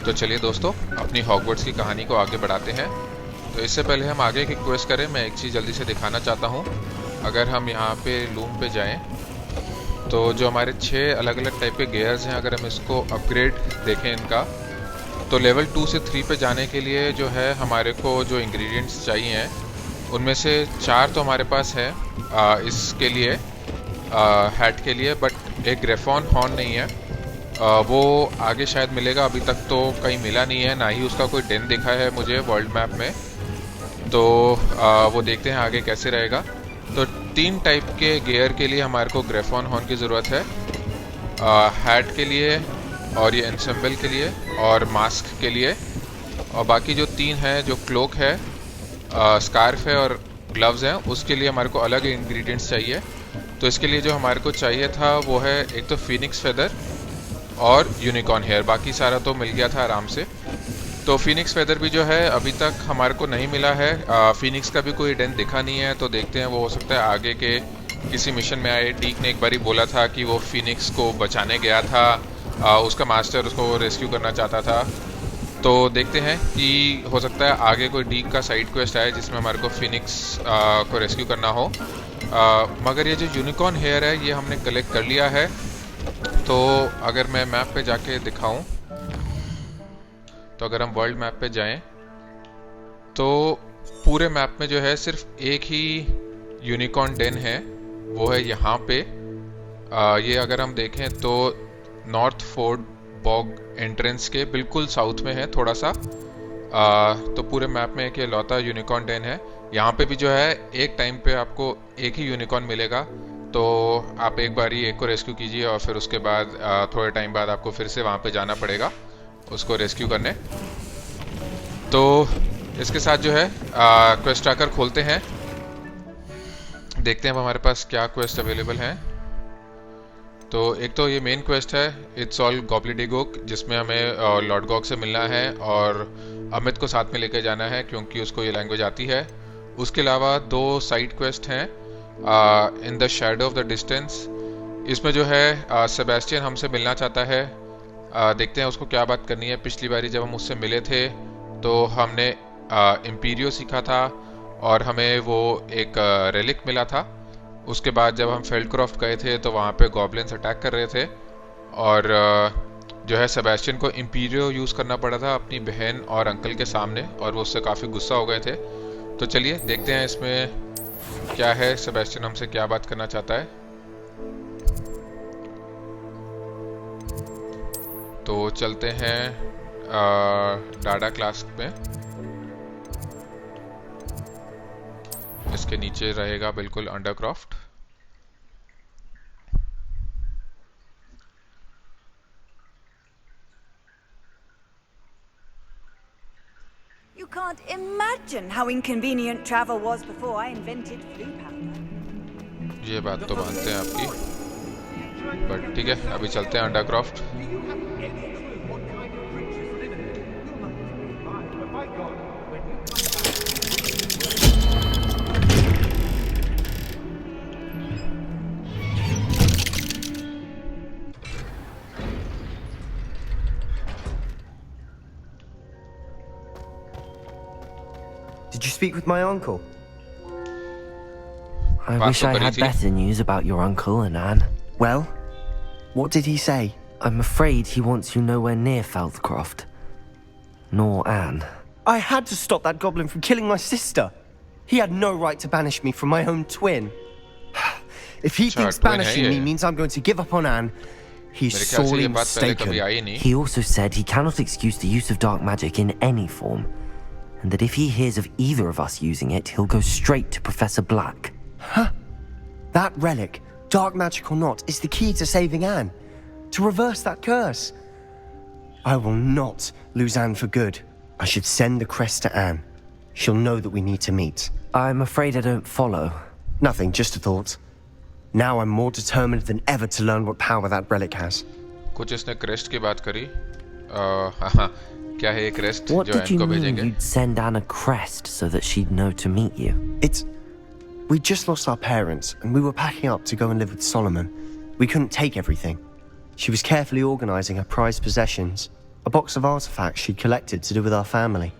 तो चलिए दोस्तों, अपनी हॉगवर्ट्स की कहानी को आगे बढ़ाते हैं। तो इससे पहले हम आगे की क्वेस्ट करें, मैं एक चीज़ जल्दी से दिखाना चाहता हूँ। अगर हम यहाँ पे लूम पे जाएं तो जो हमारे 6 अलग अलग टाइप के गियर्स हैं, अगर हम इसको अपग्रेड देखें इनका, तो लेवल 2 से 3 पे जाने के लिए जो है हमारे को जो इंग्रेडिएंट्स चाहिए हैं उनमें से 4 तो हमारे पास है इसके लिए, हैट के लिए, बट एक ग्रेफॉन हॉर्न नहीं है। वो आगे शायद मिलेगा, अभी तक तो कहीं मिला नहीं है, ना ही उसका कोई डेन दिखा है मुझे वर्ल्ड मैप में। तो वो देखते हैं आगे कैसे रहेगा। तो 3 टाइप के गियर के लिए हमारे को ग्रेफॉन हॉर्न की ज़रूरत है, हैट के लिए और ये एनसेम्बल के लिए और मास्क के लिए। और बाकी जो 3 हैं, जो क्लोक है, स्कार्फ है और ग्लव्स हैं, उसके लिए हमारे को अलग इंग्रेडिएंट्स चाहिए। तो इसके लिए जो हमारे को चाहिए था वो है एक तो फिनिक्स फेदर और यूनिकॉर्न हेयर, बाकी सारा तो मिल गया था आराम से। तो फिनिक्स फेदर भी जो है अभी तक हमारे को नहीं मिला है, फिनिक्स का भी कोई डेन दिखा नहीं है। तो देखते हैं, वो हो सकता है आगे के किसी मिशन में आए। डीक ने एक बारी बोला था कि वो फिनिक्स को बचाने गया था, उसका मास्टर उसको रेस्क्यू करना चाहता था। तो देखते हैं कि हो सकता है आगे कोई डीक का साइड क्वेस्ट आए जिसमें हमारे को फिनिक्स को रेस्क्यू करना हो। मगर ये जो यूनिकॉर्न हेयर है ये हमने कलेक्ट कर लिया है। तो अगर मैं मैप पे जाके दिखाऊं, तो अगर हम वर्ल्ड मैप पे जाएं तो पूरे मैप में जो है सिर्फ एक ही यूनिकॉर्न डेन है, वो है यहाँ पे। ये अगर हम देखें तो नॉर्थ फोर्ट बॉग एंट्रेंस के बिल्कुल साउथ में है थोड़ा सा। तो पूरे मैप में एक ये लौता यूनिकॉर्न डेन है। यहाँ पे भी जो है एक टाइम पे आपको एक ही यूनिकॉर्न मिलेगा। तो आप एक बार ही एक को रेस्क्यू कीजिए और फिर उसके बाद थोड़े टाइम बाद आपको फिर से वहाँ पे जाना पड़ेगा उसको रेस्क्यू करने। तो इसके साथ जो है क्वेस्ट ट्रैकर खोलते हैं, देखते हैं अब हमारे पास क्या क्वेस्ट अवेलेबल हैं। तो एक तो ये मेन क्वेस्ट है, इट्स ऑल गॉब्लिडेगुक, जिसमें हमें लॉर्ड गॉग से मिलना है और अमित को साथ में लेकर जाना है क्योंकि उसको ये लैंग्वेज आती है। उसके अलावा 2 साइड क्वेस्ट हैं, in the shadow of the distance. इसमें जो है सेबेस्टियन हमसे मिलना चाहता है, देखते हैं उसको क्या बात करनी है। पिछली बारी जब हम उससे मिले थे तो हमने इम्पीरियो सीखा था और हमें वो एक रेलिक मिला था। उसके बाद जब हम फेल्डक्रॉफ्ट गए थे तो वहाँ पे गॉब्लिन्स अटैक कर रहे थे और जो है सेबेस्टियन को इम्पीरियो यूज़ करना पड़ा था अपनी बहन और अंकल के सामने, और वो उससे काफ़ी गुस्सा हो गए थे। तो चलिए देखते हैं इसमें क्या है, सेबेस्टियन हमसे क्या बात करना चाहता है। तो चलते हैं डाटा क्लास में, इसके नीचे रहेगा बिल्कुल अंडरक्रॉफ्ट। You can't imagine how inconvenient travel was before I invented flea powder. ये बात तो मानते हैं आपकी, बट ठीक है, अभी चलते हैं अंडरक्रॉफ्ट। Did you speak with my uncle? I wish I had better news about your uncle and Anne. Well, what did he say? I'm afraid he wants you nowhere near Feldcroft. Nor Anne. I had to stop that goblin from killing my sister. He had no right to banish me from my own twin. If he thinks banishing me means I'm going to give up on Anne, he's sorely mistaken. He also said he cannot excuse the use of dark magic in any form, and that if he hears of either of us using it, he'll go straight to Professor Black. Huh? That relic, dark magic or not, is the key to saving Anne. To reverse that curse. I will not lose Anne for good. I should send the crest to Anne. She'll know that we need to meet. I'm afraid I don't follow. Nothing, just a thought. Now I'm more determined than ever to learn what power that relic has. कुछ इसने crest की बात करी। क्या है ये crest What जो did you इनको mean भेजेंगे? you'd send Anne a crest so that she'd know to meet you? We just lost our parents, and we were packing up to go and live with Solomon. We couldn't take everything. She was carefully organizing her prized possessions. a box of artifacts she'd collected to do with our family.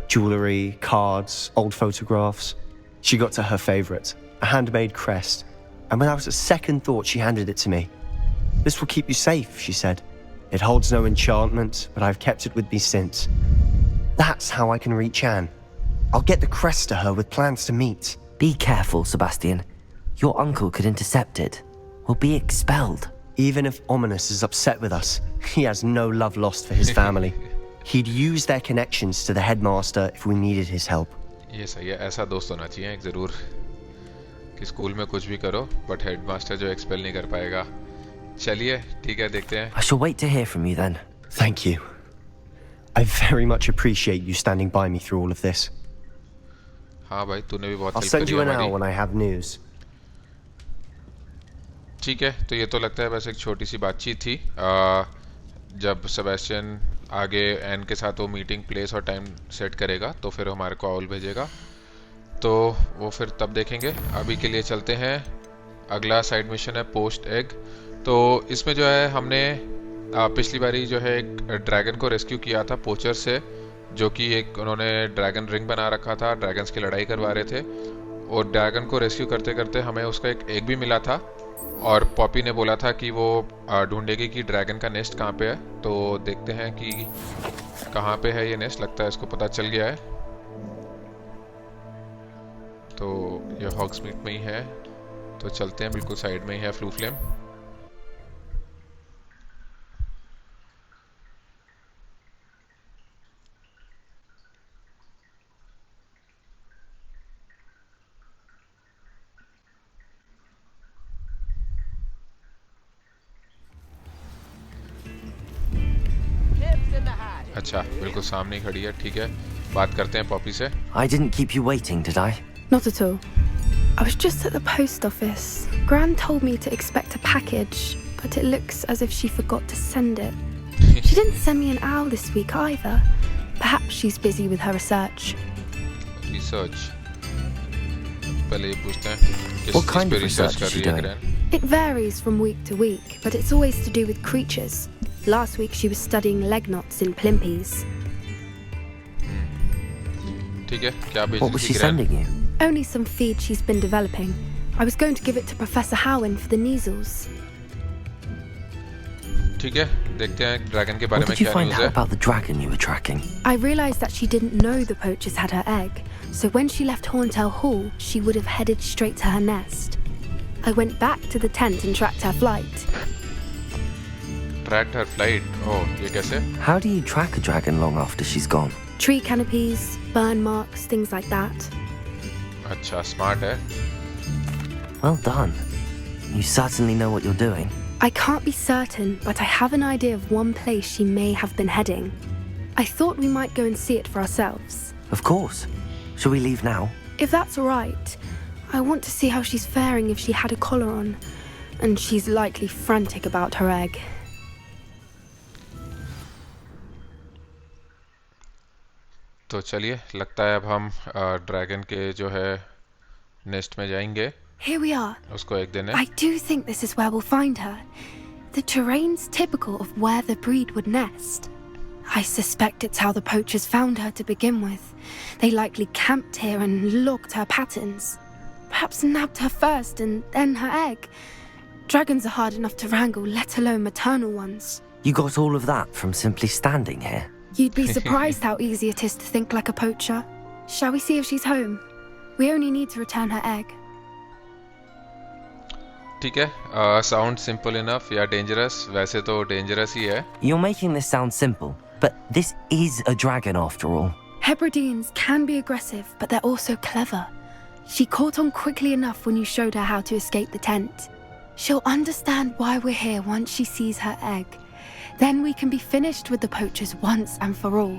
Jewellery, cards, old photographs. She got to her favourite, a handmade crest, and without a second thought she handed it to me. "This will keep you safe," she said. "It holds no enchantment, but I've kept it with me since. That's how I can reach Anne. I'll get the crest to her with plans to meet." Be careful, Sebastian. Your uncle could intercept it. We'll be expelled. Even if Ominous is upset with us, he has no love lost for his family. He'd use their connections to the headmaster if we needed his help. ये सही है, ऐसा दोस्त होना चाहिए एक ज़रूर कि स्कूल में कुछ भी करो बट हेडमास्टर जो एक्सपेल नहीं कर पाएगा. चलिए ठीक है, देखते हैं. I shall wait to hear from you then. Thank you. I very much appreciate you standing by me through all of this. हाँ भाई, तूने भी बहुत I'll हेल्प send करी you an hour हमारी. when I have news. ठीक है, तो ये तो लगता है बस एक छोटी सी बातचीत थी. जब सेबेस्टियन आगे एन के साथ वो मीटिंग प्लेस और टाइम सेट करेगा तो फिर हमारे को ऑल भेजेगा, तो वो फिर तब देखेंगे. अभी के लिए चलते हैं. अगला साइड मिशन है पोस्ट एग. तो इसमें जो है हमने पिछली बारी जो है एक ड्रैगन को रेस्क्यू किया था पोचर से, जो कि एक उन्होंने ड्रैगन रिंग बना रखा था, ड्रैगन्स की लड़ाई करवा रहे थे. और ड्रैगन को रेस्क्यू करते करते हमें उसका एक एग भी मिला था और पॉपी ने बोला था कि वो ढूंढेगी कि ड्रैगन का नेस्ट कहाँ पे है. तो देखते हैं कि कहाँ पे है ये नेस्ट. लगता है इसको पता चल गया है. तो ये हॉग्समीड में ही है, तो चलते हैं. बिल्कुल साइड में ही है फ्लू फ्लेम. अच्छा, बिल्कुल सामने ही खड़ी है. ठीक है, बात करते हैं पॉपी से. I didn't keep you waiting, did I? Not at all. I was just at the post office. Gran told me to expect a package, but it looks as if she forgot to send it. She didn't send me an owl this week either. Perhaps she's busy with her research. Research. पहले ये पूछते हैं किस What cheese kind पे of research research कर is she रही है doing? Gran. It varies from week to week, but it's always to do with creatures. Last week she was studying leg knots in plimpies. ठीक है, क्या What भेजी was थी she gran? sending you? Only some feed she's been developing. I was going to give it to Professor Howen for the measles. ठीक है, देखते हैं dragon के बारे What में did you क्या find न्यूज़ out है. about the dragon you were tracking? I realised that she didn't know the poachers had her egg, so when she left Horntail Hall, she would have headed straight to her nest. I went back to the tent and tracked her flight. Tracked her flight. Oh, ये कैसे? How do you track a dragon long after she's gone? Tree canopies, burn marks, things like that. अच्छा, smart है. Well done. You certainly know what you're doing. I can't be certain, but I have an idea of one place she may have been heading. I thought we might go and see it for ourselves. Of course. Shall we leave now? If that's all right, I want to see how she's faring if she had a collar on. And she's likely frantic about her egg. तो चलिए, लगता है अब हम dragon के जो है nest में जाएंगे. Here we are. उसको एक दिन I do think this is where we'll find her. The terrain's typical of where the breed would nest. I suspect it's how the poachers found her to begin with. They likely camped here and logged her patterns. Perhaps nabbed her first and then her egg. Dragons are hard enough to wrangle, let alone maternal ones. You got all of that from simply standing here. You'd be surprised how easy it is to think like a poacher. Shall we see if she's home? We only need to return her egg. ठीक है. Sound simple enough या dangerous? वैसे तो dangerous ही है. You're making this sound simple, but this is a dragon after all. Hebrideans can be aggressive, but they're also clever. She caught on quickly enough when you showed her how to escape the tent. She'll understand why we're here once she sees her egg. Then we can be finished with the poachers once and for all.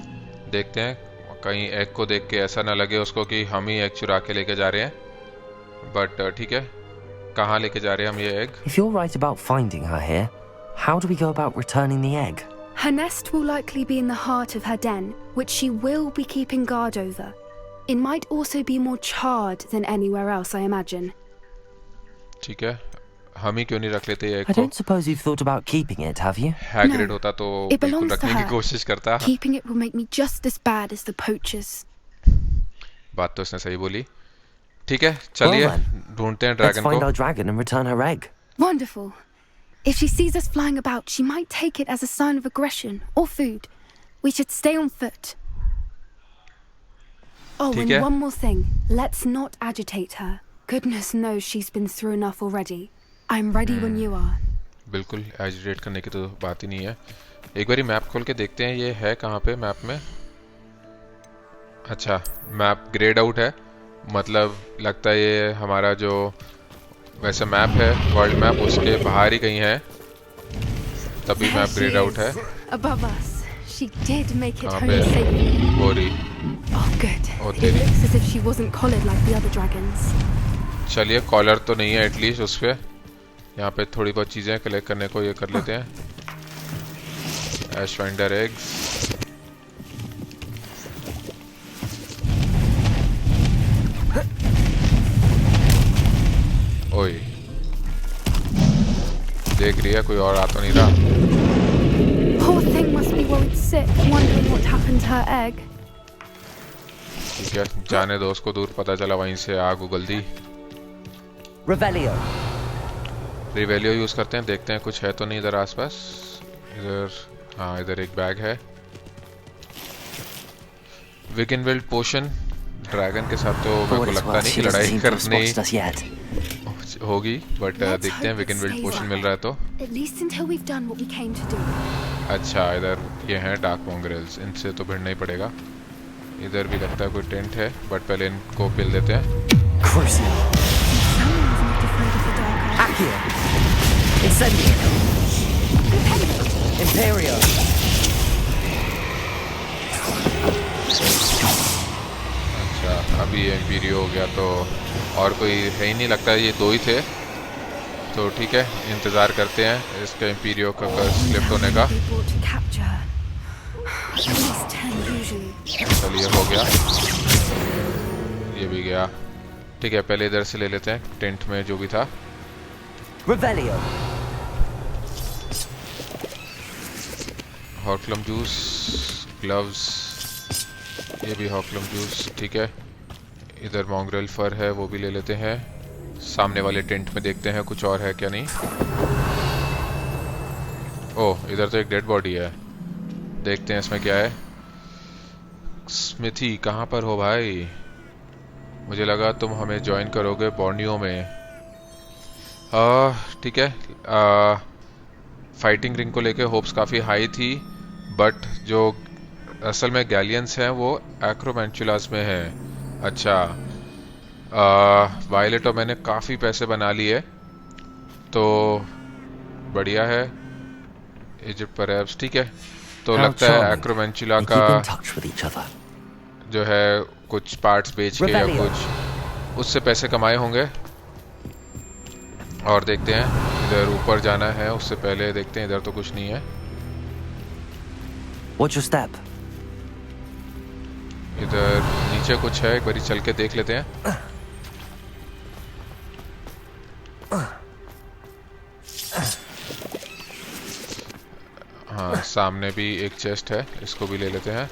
देखते हैं, कहीं egg को देख के ऐसा ना लगे उसको कि हम ही एग चुरा के लेके जा रहे हैं. बट ठीक है, कहाँ लेके जा रहे हैं हम ये egg? If you're right about finding her here, how do we go about returning the egg? Her nest will likely be in the heart of her den, which she will be keeping guard over. It might also be more charred than anywhere else, I imagine. ठीक है. हम ही क्यों नहीं रख लेते ये I don't suppose you've thought about keeping it, have you? Hagrid No, होता तो it बिल्कुल belongs to रखने की her. कोशिश करता। Keeping it will make me just as bad as the poachers. बात तो उसने सही बोली। ठीक है चलिए Well then, ढूंढते हैं Let's ड्रैगन find को। our dragon and return her egg. Wonderful. If she sees us flying about, she might take it as a sign of aggression or food. We should stay on foot. Oh, ठीक and है। one more thing. Let's not agitate her. Goodness knows she's been through enough already. I'm ready when you are. बिल्कुल agitate करने की तो बात ही नहीं है। एक बारी मैप खोल के देखते हैं ये है कहाँ पे मैप में। अच्छा मैप ग्रेड आउट है, मतलब लगता है ये हमारा जो वैसे मैप है वर्ल्ड मैप उसके बाहर ही कहीं है, तभी There map she grade out is, है। above us. She did make it कहाँ home पे safely. हो रही। Oh, good. Oh, It तेरी। looks as if she wasn't collared like the other dragons. चलिए कॉलर तो नहीं है एटलीस्ट उस पे। यहाँ पे थोड़ी बहुत चीजें कलेक्ट करने को ये कर लेते हैं। एश फाइंडर एग्स, ओए देख रही है कोई और आ तो नहीं रहा। Poor thing must be worried sick, wondering what happened to her egg. ठीक है जाने दो उसको दूर, पता चला वहीं से आग उगल दी। Revelio. रिवेलियो यूज करते हैं, देखते हैं कुछ है तो नहीं इधर आसपास। इधर हाँ इधर एक बैग है। विगन विल्ड पोशन, ड्रैगन के साथ तो मेरे को लगता नहीं कि लड़ाई करनी होगी, बट देखते हैं विगन विल्ड पोशन मिल रहा है तो। At least until we've done what we came to do. अच्छा इधर ये हैं डार्क मॉन्ग्रेल्स, इनसे तो भिड़ना ही पड़ेगा। इधर भी लगता है कोई टेंट है, बट पहले इनको पिल देते हैं। Crucial. Someone's not afraid of the dark arts. Accio. Incendio. Imperio. अच्छा अभी ये एम्पीरियो हो गया तो और कोई है ही नहीं, लगता है ये दो ही थे। तो ठीक है इंतज़ार करते हैं इसके एम्पीरियो का स्लिफ्ट होने का। They brought to capture her. At least 10 usually. चलिए हो गया, ये भी गया। ठीक है पहले इधर से ले लेते हैं टेंट में जो भी था। Revelio. हॉकलम जूस, ग्लव्स, ये भी हॉकलम जूस। ठीक है इधर मॉन्ग्रेल फर है वो भी ले लेते हैं। सामने वाले टेंट में देखते हैं कुछ और है क्या नहीं। ओह इधर तो एक डेड बॉडी है, देखते हैं इसमें क्या है। स्मिथी कहाँ पर हो भाई? मुझे लगा तुम हमें ज्वाइन करोगे बॉर्नियो में। ठीक है फाइटिंग रिंग को लेके होप्स काफ़ी हाई थी, बट जो असल में गैलियंस हैं वो एक्रोमेंचुलास में हैं। अच्छा वायलेट और मैंने काफ़ी पैसे बना लिए तो बढ़िया है। इजिप्ट परहैप्स ठीक है, तो लगता है एक्रोमेंचुला का जो है कुछ पार्ट्स बेच के या कुछ उससे पैसे कमाए होंगे। और देखते हैं इधर ऊपर जाना है, उससे पहले देखते हैं इधर तो कुछ नहीं है। What's your step? इधर नीचे कुछ है, एक बारी चल के देख लेते हैं। हाँ सामने भी एक चेस्ट है, इसको भी ले लेते हैं।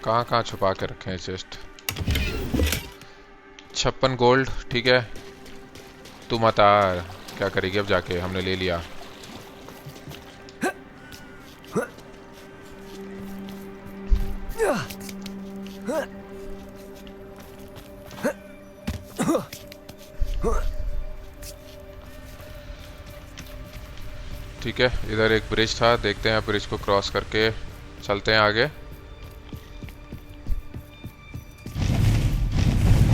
कहाँ कहाँ छुपा के रखे हैं चेस्ट? 56 गोल्ड ठीक है, तू मत आ, क्या करेगी अब जाके, हमने ले लिया। ठीक है इधर एक ब्रिज था, देखते हैं ब्रिज को क्रॉस करके चलते हैं आगे।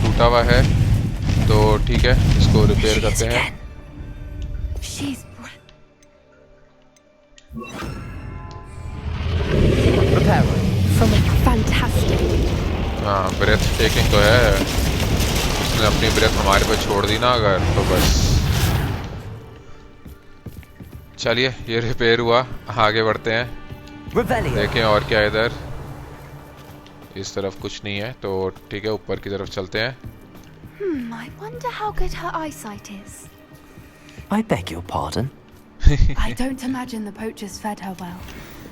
टूटा हुआ है तो ठीक है इसको रिपेयर करते हैं। हाँ ब्रेथ टेकिंग तो है, उसने अपनी ब्रेथ हमारे पे छोड़ दी ना अगर तो बस। चलिए ये रिपेयर हुआ, आगे बढ़ते हैं देखें और क्या इधर। इस तरफ कुछ नहीं है तो ठीक है ऊपर की तरफ चलते हैं। I wonder how good her eyesight is. I beg your pardon? I don't imagine the poachers fed her well.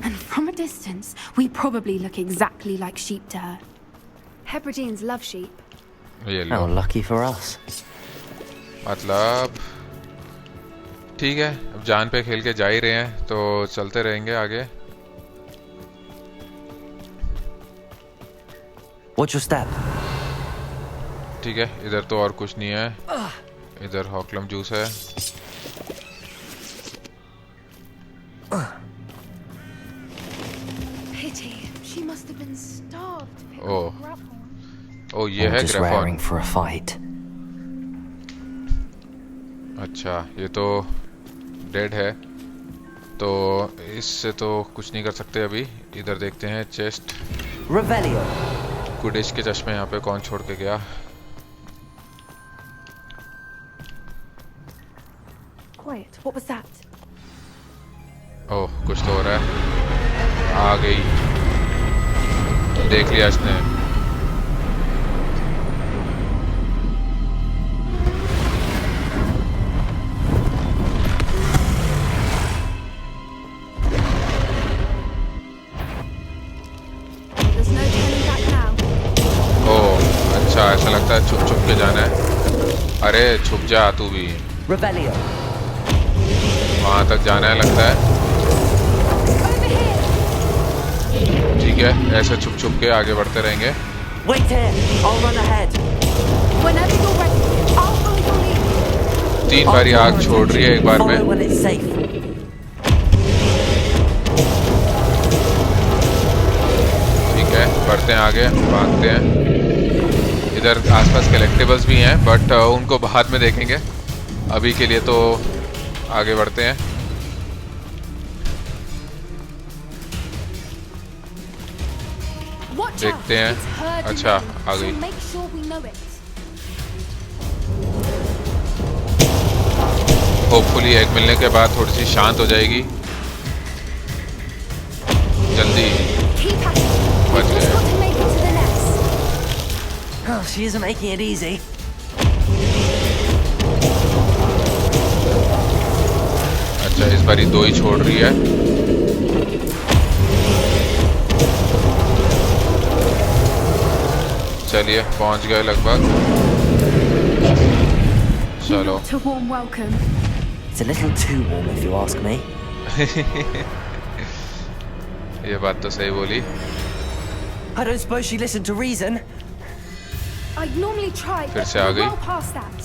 And from a distance, we probably look exactly like sheep to her. Hebrideans love sheep. ये लो। How lucky for us. मतलब ठीक है, अब जान पे खेल के जा ही रहे हैं तो चलते रहेंगे आगे। Watch your step. ठीक है, इधर तो और कुछ नहीं है। इधर हॉकलम जूस है। Pity. She must have been starved to pick Oh. up a grapple. ओ ये Or है just ग्रेफॉन। raring for a fight. अच्छा, ये तो डेड है, तो इससे तो कुछ नहीं कर सकते अभी। इधर देखते हैं चेस्ट। Revelio. कुडिश के चश्मे यहाँ पे कौन छोड़ के गया? Quiet. What was that? ओह, कुछ तो हो रहा है। आ गई, देख लिया इसने। There's no turning back now. ओह, अच्छा, ऐसा लगता है छुप छुप के जाना है। अरे छुप जा तू भी, Revelio. वहां तक जाना है लगता है। Over here. ठीक है, ऐसे छुप छुप के आगे बढ़ते रहेंगे। Wait here. I'll run ahead. Whenever you're ready, I'll follow your lead. 3 बारी आग छोड़ रही है एक बार Follow में। when it's safe. ठीक है, बढ़ते हैं आगे, भागते हैं। इधर आसपास कलेक्टिबल्स भी हैं, बट उनको बाद में देखेंगे। अभी के लिए तो आगे बढ़ते हैं। Watch out. देखते हैं। It's herding अच्छा, them, आ गई। so make sure we know it. Hopefully egg मिलने के बाद थोड़ी सी शांत हो जाएगी। जल्दी। Keep at it. बच We've just गए। got to make it to the nest. Oh, she isn't making it easy. अच्छा, इस बारी 2 ही छोड़ रही है। चलिए, पहुंच गए लगभग। चलो। Not a warm welcome. It's a little too warm if you ask me. ये बात तो सही बोली। I don't suppose she listened to reason. I'd normally try, फिर but से आ we're गई। well past that.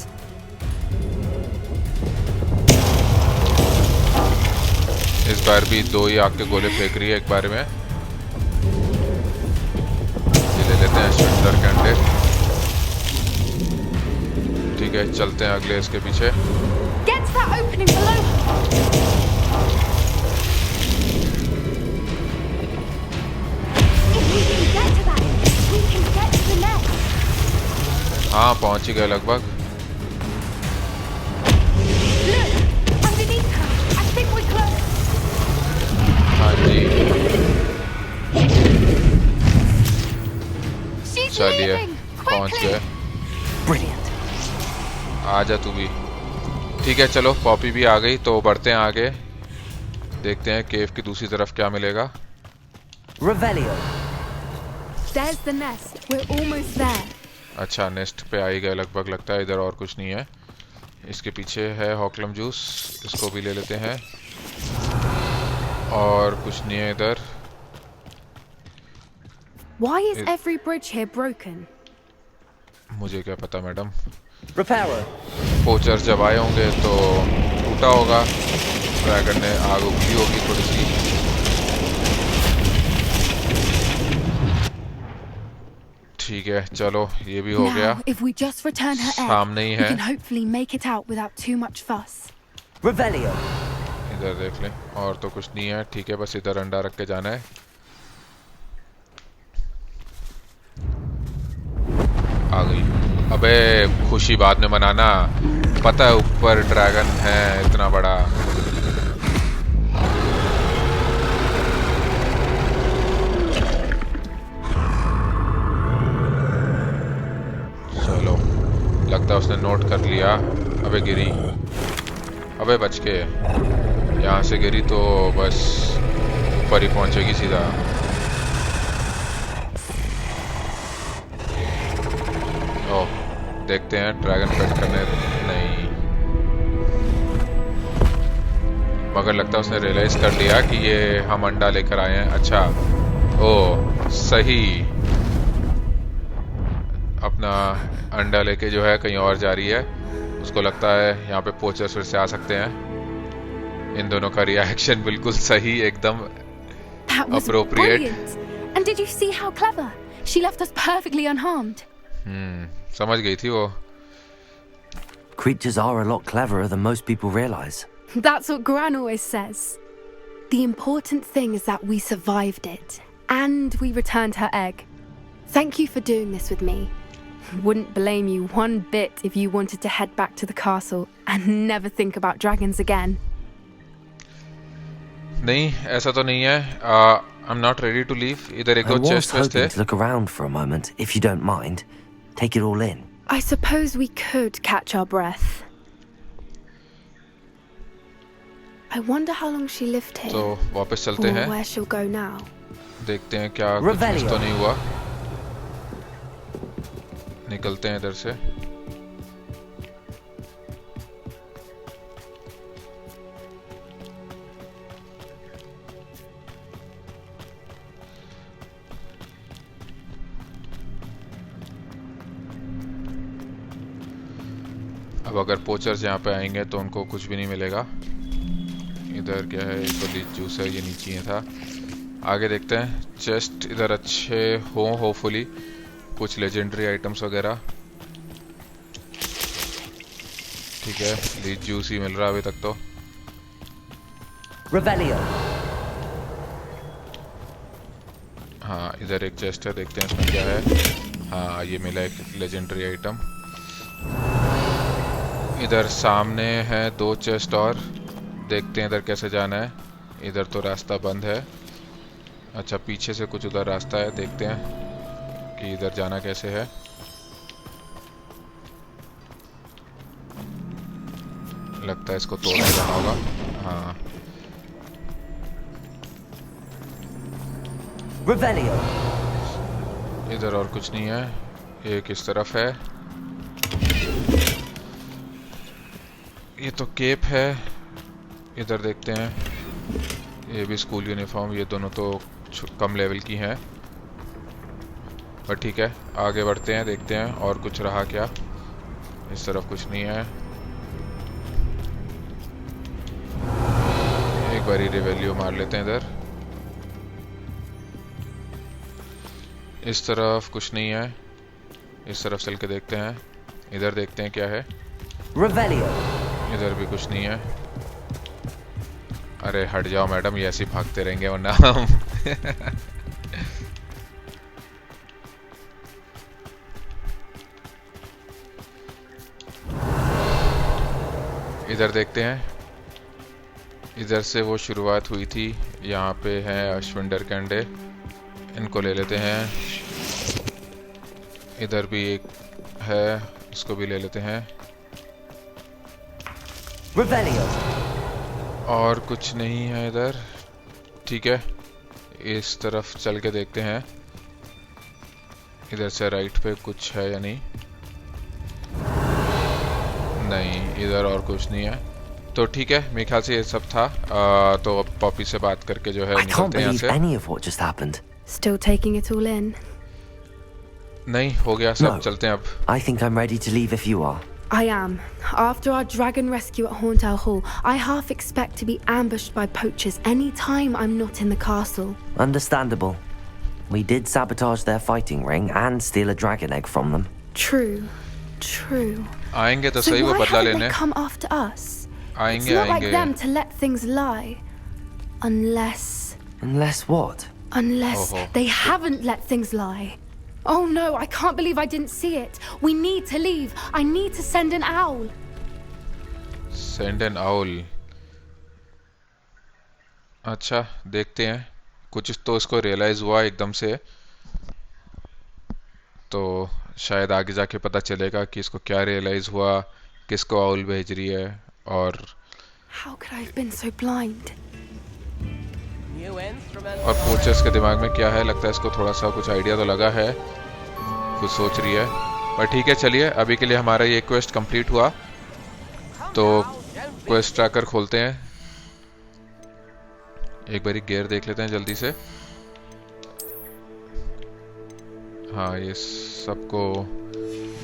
इस बार भी 2 ही आग के गोले फेंक रही है एक बार में। ये ले लेते हैं स्वेंटर के अंडे। ठीक है, चलते हैं अगले इसके पीछे। Get to that opening below her. If we can get to that, we can get to the nest. हाँ, पहुंच ही गए लगभग। Look, underneath her. I think we're close. हाँ जी, She's चलिए, leaving. पहुंच Quickly. गए। Brilliant. आजा तू भी। ठीक है, चलो, पॉपी भी आ गई, तो बढ़ते हैं आगे। देखते हैं केव की दूसरी तरफ क्या मिलेगा। Revelio. There's the nest. We're almost there. अच्छा, नेस्ट पे आ ही गए लगभग लगता है। इधर और कुछ नहीं है। इसके पीछे है हॉकलम जूस, इसको भी ले लेते हैं। और कुछ नहीं है इधर। Why is every bridge here broken? मुझे क्या पता मैडम। Reparo. पोचर जब आए होंगे तो टूटा होगा, ड्रैगन ने आग उगली होगी थोड़ी सी। ठीक है, चलो, ये भी हो गया। Now, if we just return her egg, सामने ही we है। can hopefully make it out without too much fuss. Revelio. इधर देख लें, और तो कुछ नहीं है। ठीक है, बस इधर अंडा रख के जाना है। आ गई। अबे खुशी बाद में मनाना, पता है ऊपर ड्रैगन है इतना बड़ा। चलो, है उसने नोट कर लिया। अबे गिरी, अबे बच के, यहाँ से गिरी तो बस ऊपर ही पहुंचेगी सीधा। ओह, देखते हैं ड्रैगन पेट करने। नहीं, मगर लगता है उसने रियलाइज कर लिया कि ये हम अंडा लेकर आए हैं। अच्छा, ओ सही, अपना अंडा लेके जो है कहीं और जा रही है। उसको लगता है यहाँ पे पोचर्स फिर से आ सकते हैं। इन दोनों का रिएक्शन बिल्कुल सही, एकदम That was appropriate. brilliant. And did you see how clever? She left us perfectly unharmed. समझ गई थी वो। Creatures are a lot cleverer than most people realize. That's what Gran always says. The important thing is that we survived it, and we returned her egg. Thank you for doing this with me. Wouldn't blame you one bit if you wanted to head back to the castle and never think about dragons again. नहीं, ऐसा तो नहीं है। I'm not ready to leave. इधर एक I दो was chest waste थे। hoping to look around for a moment, if you don't mind. Take it all in. I suppose we could catch our breath. I wonder how long she lived here. तो वापस चलते or हैं, where she'll go now. देखते हैं क्या कुछ miss तो नहीं हुआ। निकलते हैं इधर से। अब अगर पोचर्स यहाँ पे आएंगे तो उनको कुछ भी नहीं मिलेगा। इधर क्या है, एक तो लीच जूस है, ये नीचे ही था। आगे देखते हैं, चेस्ट इधर अच्छे हो होपफुली, कुछ लेजेंडरी आइटम्स वगैरह। ठीक है, लीच जूस ही मिल रहा है अभी तक तो। Revelio. हाँ, इधर एक चेस्ट है, देखते हैं इसमें क्या है। हाँ, ये मिला एक लेजेंडरी आइटम। इधर सामने है दो चेस्ट और, देखते हैं इधर कैसे जाना है। इधर तो रास्ता बंद है। अच्छा, पीछे से कुछ उधर रास्ता है, देखते हैं कि इधर जाना कैसे है। लगता है इसको तोड़ने जाना होगा। हाँ, Revelio. इधर और कुछ नहीं है, एक इस तरफ है। ये तो केप है। इधर देखते हैं, ये भी स्कूल यूनिफॉर्म, ये दोनों तो कम लेवल की हैं, पर ठीक है, आगे बढ़ते हैं, देखते हैं और कुछ रहा क्या। इस तरफ कुछ नहीं है। एक बारी रिवेलियो मार लेते हैं इधर। इस तरफ कुछ नहीं है, इस तरफ चल के देखते हैं। इधर देखते हैं क्या है। Revelio. इधर भी कुछ नहीं है। अरे हट जाओ मैडम, ये ऐसे ही भागते रहेंगे वरना हम इधर देखते हैं, इधर से वो शुरुआत हुई थी। यहाँ पे हैं अश्विंडर के अंडे, इनको ले लेते हैं। इधर भी एक है, इसको भी ले लेते हैं। Revelio. और कुछ नहीं है इधर। ठीक है, इस तरफ चल के देखते हैं, इधर से राइट पे कुछ है या नहीं। नहीं, इधर और कुछ नहीं है। तो ठीक है, मेरे ख्याल से ये सब था। तो अब पॉपी से बात करके जो है I can't निकलते हैं यहाँ believe से। any of what just happened. Still taking it all in. नहीं, हो गया सब, No. चलते हैं अब। I think I'm ready to leave if you are. I am. After our dragon rescue at Haunt Owl Hall, I half expect to be ambushed by poachers any time I'm not in the castle. Understandable. We did sabotage their fighting ring and steal a dragon egg from them. True. True. आएंगे तो So सही वो why बदला haven't लेने। they come after us? It's आएंगे not like आएंगे। them to let things lie. Unless... Unless what? Unless Oh. they haven't let things lie. Oh no, I can't believe I didn't see it. We need to leave. I need to send an owl. Send an owl. अच्छा, देखते हैं, कुछ तो उसको realise हुआ एकदम से, तो शायद आगे जाके पता चलेगा कि इसको क्या रियलाइज़ हुआ, किसको आउल भेज रही है। और How could I have been so blind? पोचेस के दिमाग में क्या है, लगता है इसको थोड़ा सा कुछ आइडिया तो लगा है, कुछ सोच रही है। पर ठीक है, चलिए अभी के लिए हमारा ये क्वेस्ट कंप्लीट हुआ, तो क्वेस्ट ट्रैकर खोलते हैं। एक बारी गियर देख लेते हैं जल्दी से। हाँ, ये सबको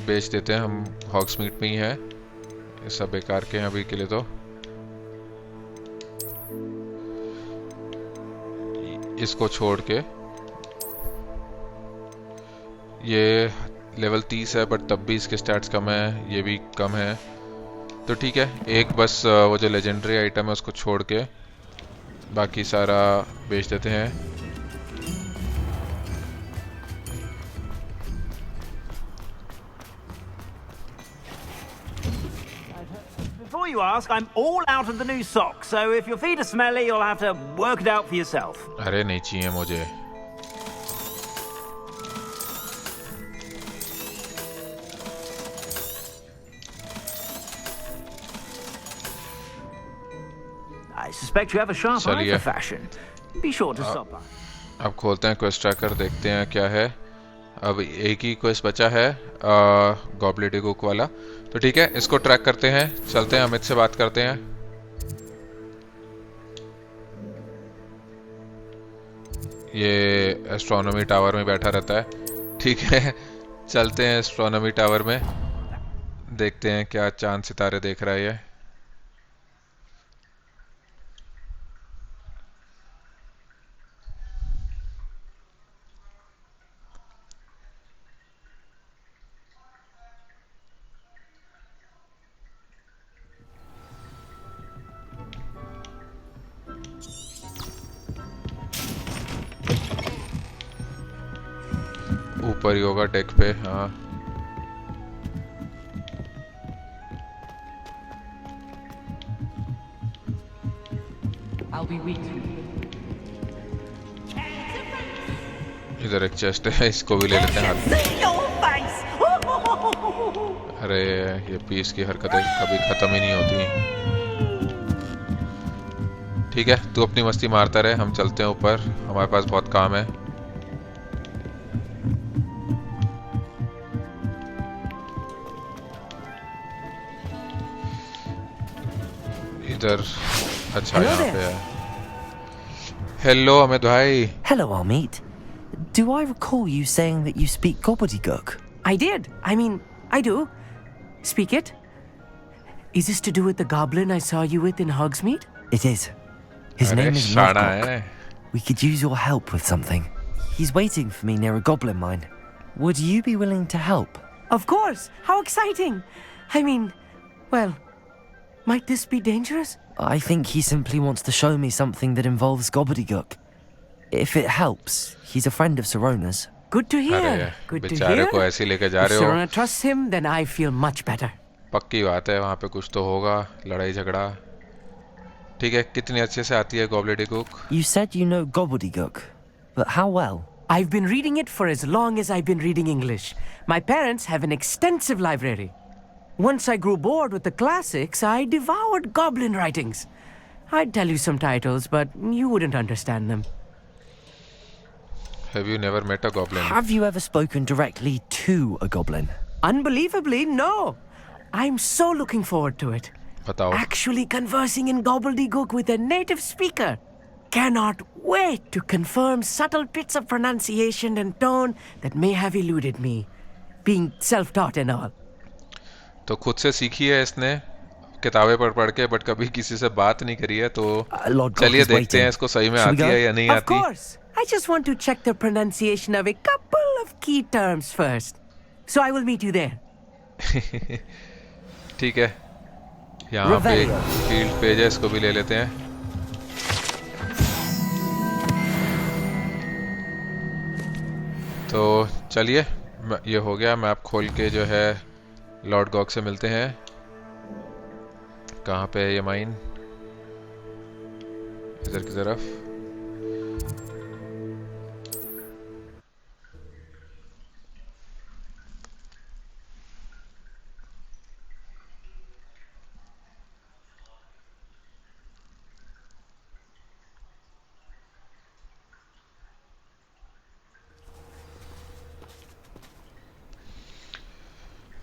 बेच देते हैं, हम हॉग्समीट में ही है, ये सब बेकार के हैं अभी के लिए। तो इसको छोड़ के ये लेवल 30 है, बट तब भी इसके स्टैट्स कम है, ये भी कम है। तो ठीक है, एक बस वो जो लेजेंडरी आइटम है उसको छोड़ के बाकी सारा बेच देते हैं। Before you ask, I'm all out of the new socks, so if your feet are smelly, you'll have to work it out for yourself. अरे नहीं चाहिए मुझे। I suspect you have a sharp eye चलिए। for fashion. Be sure to stop by. अब खोलते हैं quest tracker, देखते हैं क्या है। अब एक ही क्वेस्ट बचा है, गॉबलेडिगुक वाला। तो ठीक है, इसको ट्रैक करते हैं, चलते हैं, अमित से बात करते हैं। ये एस्ट्रोनॉमी टावर में बैठा रहता है। ठीक है, चलते हैं एस्ट्रोनॉमी टावर में, देखते हैं क्या चांद सितारे देख रहा है ये। ऊपर ही होगा डेक पे। हाँ, इधर एक चेस्ट है, इसको भी ले लेते हैं हाथ में। अरे ये पीस की हरकतें कभी खत्म ही नहीं होती। ठीक है, तू अपनी मस्ती मारता रहे, हम चलते हैं ऊपर, हमारे पास बहुत काम है। इधर अच्छा यहाँ पे है। हेलो अमित भाई। Hello, Amit. Do I recall you saying that you speak gobbledygook? I did. I mean, I do. Speak it. Is this to do with the goblin I saw you with in Hogsmeade? It is. His अरे name is शाना Lodgok. है। We could use your help with something. He's waiting for me near a goblin mine. Would you be willing to help? Of course. How exciting. I mean, well, might this be dangerous? I think he simply wants to show me something that involves gobbledygook. If it helps, he's a friend of Sorona's. Good to hear. अरे Good to बेचारे hear. को ऐसे ही लेके जा If रहे हो। Sorona trusts him, then I feel much better. पक्की बात है, वहाँ पे कुछ तो होगा, लड़ाई झगड़ा। ठीक है, कितनी अच्छे से आती है गॉबलेडिगुक? You said you know gobbledygook, but how well? I've been reading it for as long as I've been reading English. My parents have an extensive library. Once I grew bored with the classics, I devoured goblin writings. I'd tell you some titles, but you wouldn't understand them. Have you never met a goblin? Have you ever spoken directly to a goblin? Unbelievably, no. I'm so looking forward to it. बताओ। Actually conversing in gobbledygook with a native speaker. Cannot wait to confirm subtle bits of pronunciation and tone that may have eluded me, being self-taught and all. तो खुद से सीखी है इसने, किताबें पढ़ पढ़ के, बट कभी किसी से बात नहीं करी है। तो Lord God चलिए is देखते हैं waiting. इसको सही में Shall we आती go? है या नहीं Of आती। course. I just want to check the pronunciation of a couple of key terms first. So I will meet you there. ठीक है, यहाँ पे Revelio. फील्ड पेज है, इसको भी ले लेते हैं। तो चलिए, ये हो गया, मैप खोल के जो है लॉर्ड गॉग से मिलते हैं। कहाँ पे है ये माइन? इधर की तरफ।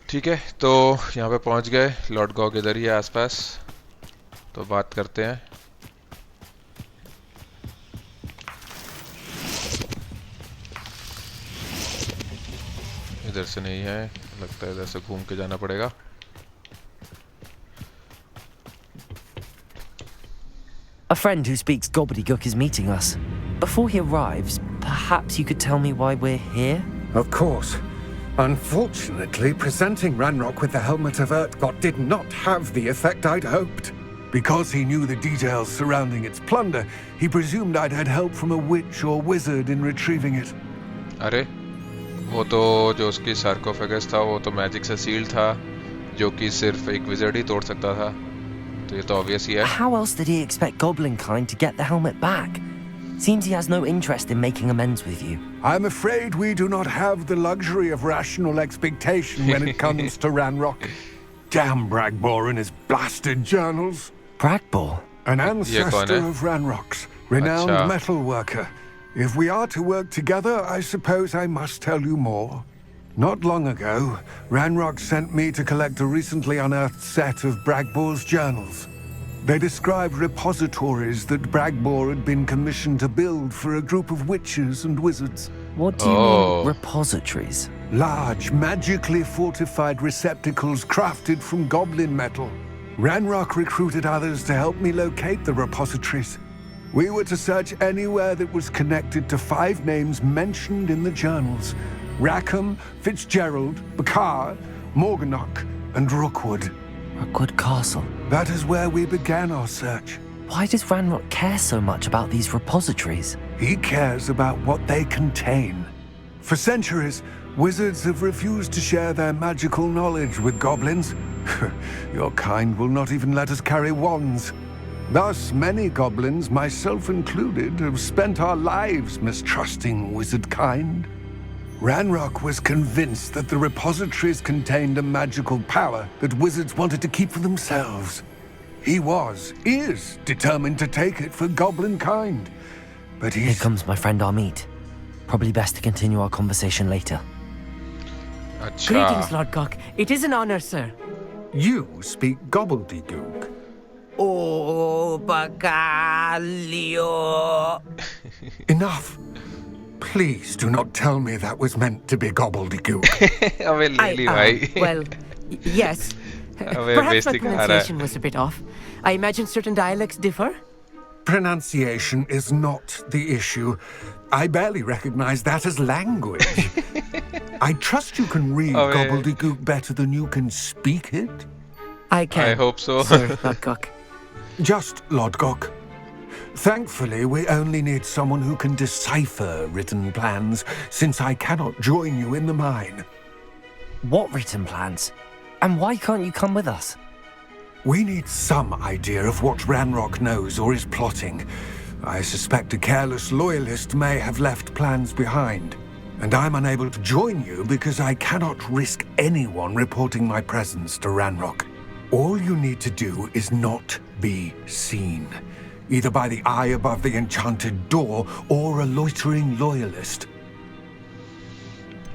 ठीक है, तो यहाँ पे पहुँच गए। लॉर्ड गॉग इधर ही है आसपास, तो बात करते हैं। इधर से नहीं है, लगता है इधर से घूम के जाना पड़ेगा। A friend who speaks gobbledygook is meeting us. Before he arrives, perhaps you could tell me why we're here? Of course. Unfortunately, presenting Ranrock with the Helmet of Urtkot did not have the effect I'd hoped. Because he knew the details surrounding its plunder, he presumed I'd had help from a witch or wizard in retrieving it. अरे वो तो जो उसकी सार्कोफेगस था वो तो magic से sealed था, जो कि सिर्फ एक विज़र्ड ही तोड़ सकता था, तो ये तो ऑब्वियस ही है। How else did he expect Goblinkind to get the helmet back? Seems he has no interest in making amends with you. I'm afraid we do not have the luxury of rational expectation when it comes to Ranrock. Damn Bragbor and his blasted journals. Bragbor? An ancestor of Ranrock's, renowned Acha. metal worker. If we are to work together, I suppose I must tell you more. Not long ago, Ranrock sent me to collect a recently unearthed set of Bragbor's journals. They described repositories that Bragbor had been commissioned to build for a group of witches and wizards. What do you mean, repositories? Large, magically fortified receptacles crafted from goblin metal. Ranrock recruited others to help me locate the repositories. We were to search anywhere that was connected to 5 names mentioned in the journals: Rackham, Fitzgerald, Bakar, Morganach, and Rookwood. Rookwood Castle. That is where we began our search. Why does Ranrock care so much about these repositories? He cares about what they contain. For centuries, wizards have refused to share their magical knowledge with goblins. Your kind will not even let us carry wands. Thus, many goblins, myself included, have spent our lives mistrusting wizard kind. Ranrock was convinced that the repositories contained a magical power that wizards wanted to keep for themselves. He is determined to take it for goblin kind. But Here comes my friend Amit. Probably best to continue our conversation later. अच्छा, Greetings, Lord Gog. It is an honor, sir. You speak gobbledygook. Oh, Bacalio. Enough. Please do not tell me that was meant to be gobbledygook. अबे ले ली भाई। Well, yes. अबे Perhaps my बेइज्जती करा रहा है। pronunciation was a bit off. I imagine certain dialects differ. Pronunciation is not the issue. I barely recognize that as language. I trust you can read Oh, yeah. gobbledygook better than you can speak it. I can. I hope so. Sir, Lord Gog. Just Lodgok. Thankfully, we only need someone who can decipher written plans, since I cannot join you in the mine. What written plans? And why can't you come with us? We need some idea of what Ranrock knows or is plotting. I suspect a careless loyalist may have left plans behind. And I'm unable to join you because I cannot risk anyone reporting my presence to Ranrock. All you need to do is not be seen. Either by the eye above the enchanted door or a loitering loyalist.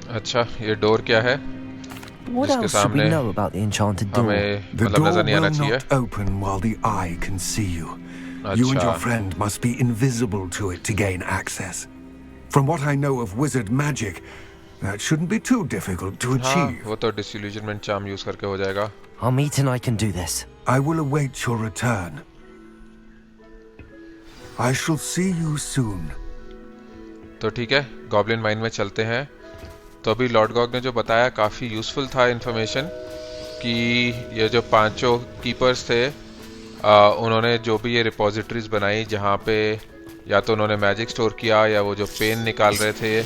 अच्छा, ये door क्या है? What जिसके else should we सामने know about the enchanted door? हमें The मतलब door नजर नहीं आना will चाहिए। not open while the eye can see you. You and your अच्छा, friend must be invisible to it to gain access. From what I know of wizard magic, that shouldn't be too difficult to हाँ, achieve. वो तो disillusionment charm use करके हो जाएगा। Amit and I can do this. I will await your return. I shall see you soon. तो ठीक है, goblin mine में चलते हैं। तो अभी लॉर्ड गॉग ने जो बताया काफ़ी यूज़फुल था इन्फॉर्मेशन, कि ये जो पांचों कीपर्स थे उन्होंने जो भी ये रिपोजिटरीज बनाई जहाँ पे या तो उन्होंने मैजिक स्टोर किया या वो जो पेन निकाल रहे थे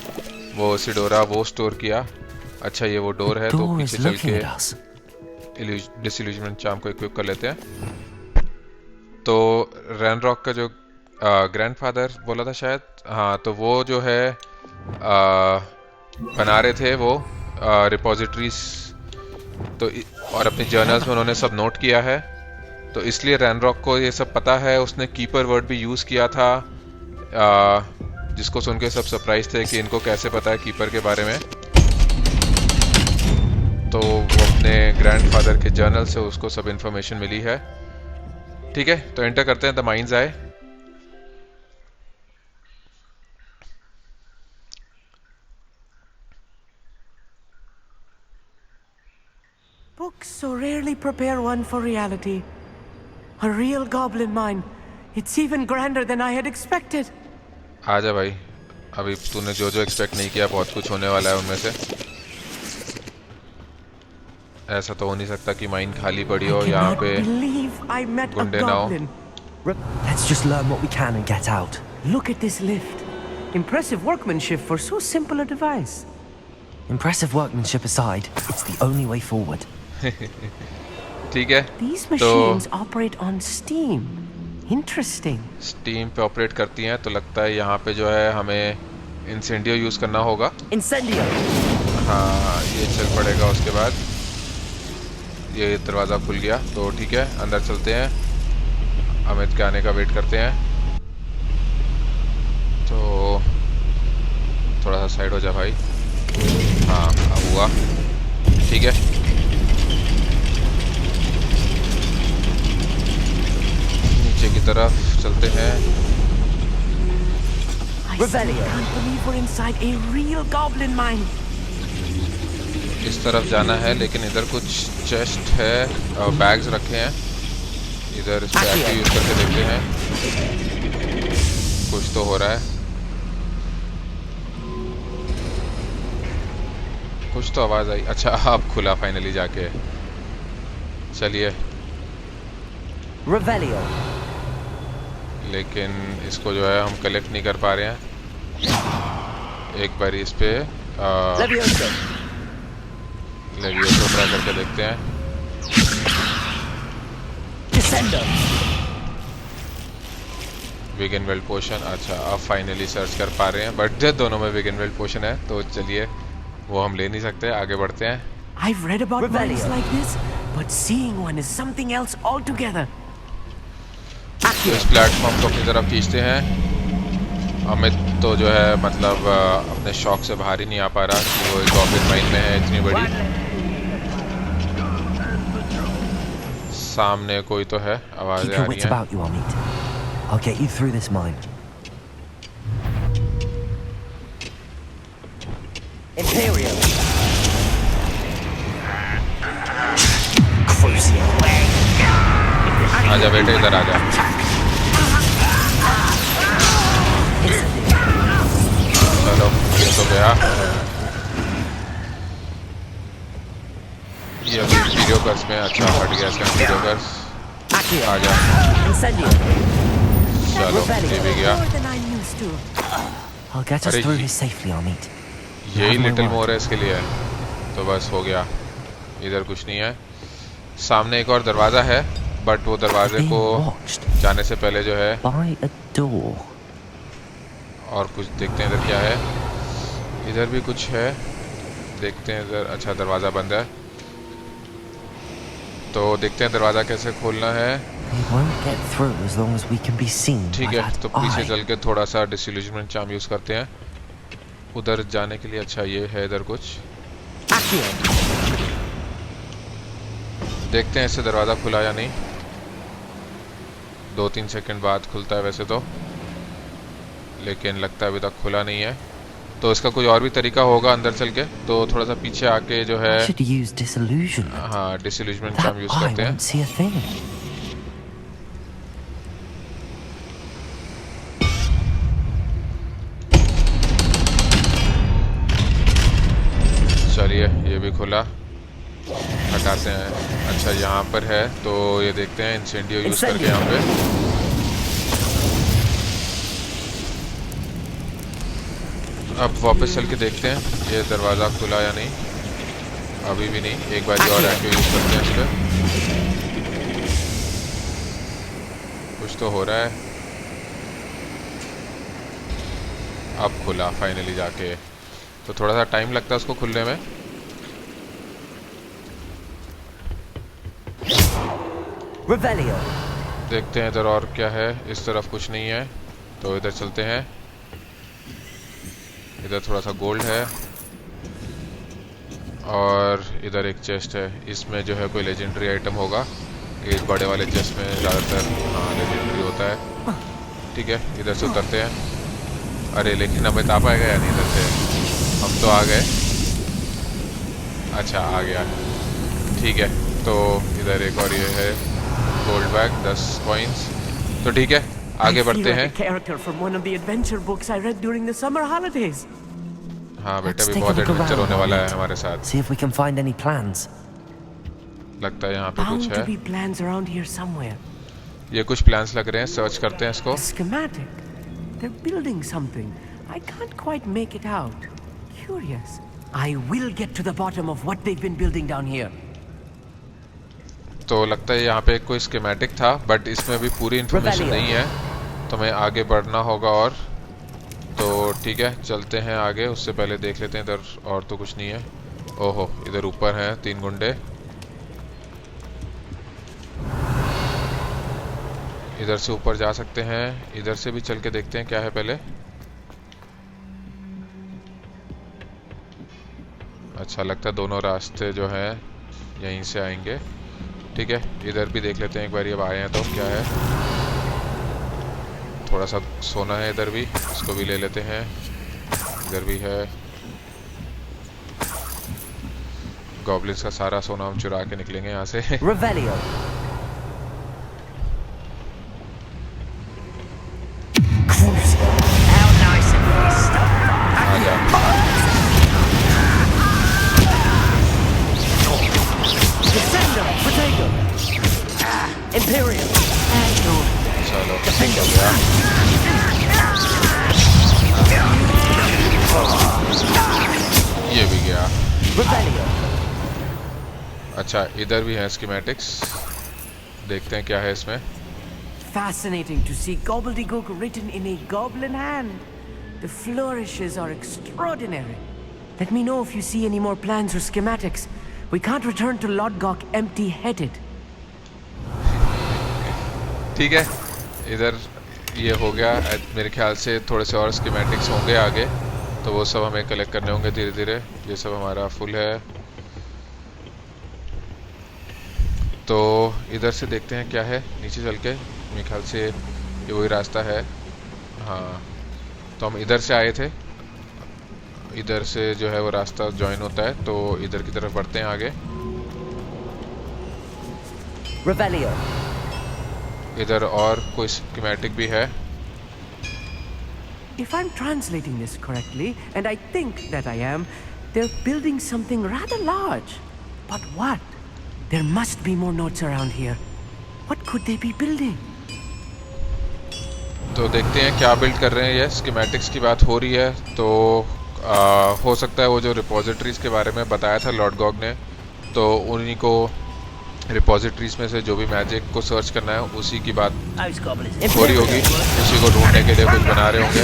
वो सिडोरा वो स्टोर किया। अच्छा, ये वो डोर है, तो Door पीछे is चल looking के at us. डिसइल्यूजनमेंट चार्म को इक्विप कर लेते हैं। तो रैनरॉक का जो ग्रैंडफादर बोला था शायद, हाँ, तो वो जो है बना रहे थे वो रिपोजिटरीज, तो और अपने जर्नल्स में उन्होंने सब नोट किया है, तो इसलिए रैनरॉक को ये सब पता है। उसने कीपर वर्ड भी यूज़ किया था, जिसको सुन के सब सरप्राइज थे कि इनको कैसे पता है कीपर के बारे में। तो वो अपने ग्रैंडफादर के जर्नल से उसको सब इन्फॉर्मेशन मिली है। ठीक है, तो एंटर करते हैं द माइंड्स आए। Books so rarely prepare one for reality. A real goblin mine. It's even grander than I had expected. आजा भाई, अभी तूने जो जो एक्सपेक्ट नहीं किया बहुत कुछ होने वाला है उनमें से। ऐसा तो हो नहीं सकता कि माइन खाली पड़ी हो, यहाँ पे गुंडे ना हो। Let's just learn what we can and get out. Look at this lift. Impressive workmanship for so simple a device. Impressive workmanship aside, it's the only way forward. ठीक है, These machines operate on steam. Interesting. Steam पे operate करती हैं, तो लगता है यहाँ पे जो है हमें इंसेंडियो यूज करना होगा। Incendio. हाँ, ये चल पड़ेगा। उसके बाद ये दरवाज़ा खुल गया, तो ठीक है अंदर चलते हैं। अमित के आने का वेट करते हैं। तो थोड़ा सा साइड हो जा भाई। हाँ, अब हुआ। ठीक है, नीचे की तरफ चलते हैं। I can't believe we're inside a real goblin mine. इस तरफ जाना है, लेकिन इधर कुछ चेस्ट है और बैग्स रखे हैं। इधर इस बैग को यूज करके देखते हैं, कुछ तो हो रहा है। कुछ तो आवाज आई। अच्छा, अब खुला फाइनली जाके। चलिए, Revelio. लेकिन इसको जो है हम कलेक्ट नहीं कर पा रहे हैं। एक बार इस पे लेवियोसो ट्राई करके देखते हैं। विगन वेल्ड पोशन। अच्छा, अब फाइनली सर्च कर पा रहे हैं, बट दोनों में विगन वेल्ड पोशन है, तो चलिए वो हम ले नहीं सकते। आगे बढ़ते हैं। I've read about mines like this, but seeing one is something else altogether. तो इस प्लेटफॉर्म को अपनी तरफ खींचते हैं। अमित तो जो है मतलब अपने शौक से बाहर ही नहीं आ पा रहा कि वो गॉब्लिन माइन में है इतनी बड़ी। सामने कोई तो है, आवाजें आ रही हैं। About you, Amit. I'll get you through this mine. Imperial. Crucial. आजा बेटे, इधर आजा। चलो, ये तो गया। ये अभी वीडियो कर्स में। अच्छा, हट गया इसका वीडियो कर्स। आजा, चलो ये भी गया। I'll get us through this safely, Amit. यही लिटिल मोर है इसके लिए, तो बस हो गया। इधर कुछ नहीं है। सामने एक और दरवाजा है, बट वो दरवाजे को जाने से पहले जो है और कुछ देखते हैं इधर क्या है। इधर भी कुछ है, देखते हैं इधर। अच्छा, दरवाजा बंद है, तो देखते हैं दरवाजा कैसे खोलना है। ठीक है, तो पीछे चल के थोड़ा सा डिसइल्यूजनमेंट चार्म यूज करते हैं उधर जाने के लिए। अच्छा, ये है इधर कुछ। देखते हैं इससे दरवाजा खुला या नहीं। 2-3 सेकंड बाद खुलता है वैसे तो, लेकिन लगता है अभी तक खुला नहीं है। तो इसका कोई और भी तरीका होगा अंदर चल के, तो थोड़ा सा पीछे आके जो है हाँ, डिसइल्यूजनमेंट चार्म यूज करते हैं। चलिए, ये भी खुला, हटाते हैं। अच्छा, यहाँ पर है, तो ये देखते हैं इंसेंडियो यूज करके यहाँ पे। अब वापस चल के देखते हैं ये दरवाज़ा खुला या नहीं। अभी भी नहीं। एक बार और एंटी यूज करते हैं इस पर। कुछ तो हो रहा है। अब खुला फाइनली जाके, तो थोड़ा सा टाइम लगता है उसको खुलने में। देखते हैं इधर और क्या है। इस तरफ कुछ नहीं है, तो इधर चलते हैं। इधर थोड़ा सा गोल्ड है। और इधर एक चेस्ट है, इसमें जो है कोई लेजेंडरी आइटम होगा। ये बड़े वाले चेस्ट में ज़्यादातर लेजेंडरी होता है। ठीक है, इधर से उतरते हैं। अरे लेकिन हमें आ पाएगा या नहीं इधर से? हम तो आ गए। अच्छा आ गया, ठीक है। तो इधर एक और ये है गोल्ड बैग 10 कॉइन्स। तो ठीक है, आगे बढ़ते हैं। हाँ बेटा, भी बहुत एडवेंचर होने वाला है हमारे साथ। See if we can find any plans. लगता है यहाँ पे कुछ Bound to be है। plans around here somewhere. ये कुछ प्लान्स लग रहे हैं, सर्च करते हैं इसको। A schematic. They're building something. I can't quite make it out. Curious. I will get to the bottom of what they've been building down here. तो लगता है यहाँ पे कोई स्कीमेटिक था, बट इसमें अभी पूरी इन्फॉर्मेशन नहीं है, तो हमें आगे बढ़ना होगा। और तो ठीक है, चलते हैं आगे। उससे पहले देख लेते हैं इधर और तो कुछ नहीं है। ओहो, इधर ऊपर हैं 3 गुंडे। इधर से ऊपर जा सकते हैं, इधर से भी चल के देखते हैं क्या है पहले। अच्छा, लगता है दोनों रास्ते जो हैं यहीं से आएंगे। ठीक है, इधर भी देख लेते हैं एक बार, अब आए हैं तो क्या है। थोड़ा सा सोना है इधर भी, इसको भी ले लेते हैं। इधर भी है, गॉब्लिन्स का सारा सोना हम चुरा के निकलेंगे यहाँ से। Revelio. आजा। Imperial. चलो, ठीक हो गया। ये भी गया। अच्छा, इधर भी है स्कीमेटिक्स, देखते हैं क्या है इसमें। Fascinating to see gobbledygook written in a goblin hand. The flourishes are extraordinary. Let me know if you see any more plans or schematics. We can't return to Lodgok empty-headed. ठीक है, इधर ये हो गया। मेरे ख्याल से थोड़े से और स्कीमेटिक्स होंगे आगे, तो वो सब हमें कलेक्ट करने होंगे धीरे धीरे। ये सब हमारा फुल है, तो इधर से देखते हैं क्या है नीचे चल के। मेरे ख्याल से ये वही रास्ता है। हाँ, तो हम इधर से आए थे, इधर से जो है वो रास्ता ज्वाइन होता है, तो इधर की तरफ बढ़ते हैं आगे। Revelio. इधर और कोई स्कीमेटिक भी है। If I'm translating this correctly, and I think that I am, they're building something rather large. But what? There must be more notes around here. What could they be building? तो देखते हैं क्या build कर रहे हैं ये। Schematics की बात हो रही है, तो हो सकता है वो जो रिपोजिटरीज के बारे में बताया था लॉर्ड गॉग ने, तो उन्हीं को रिपोजिटरीज में से जो भी मैजिक को सर्च करना है उसी की बात हो रही होगी। उसी को ढूंढने के लिए कुछ बना रहे होंगे।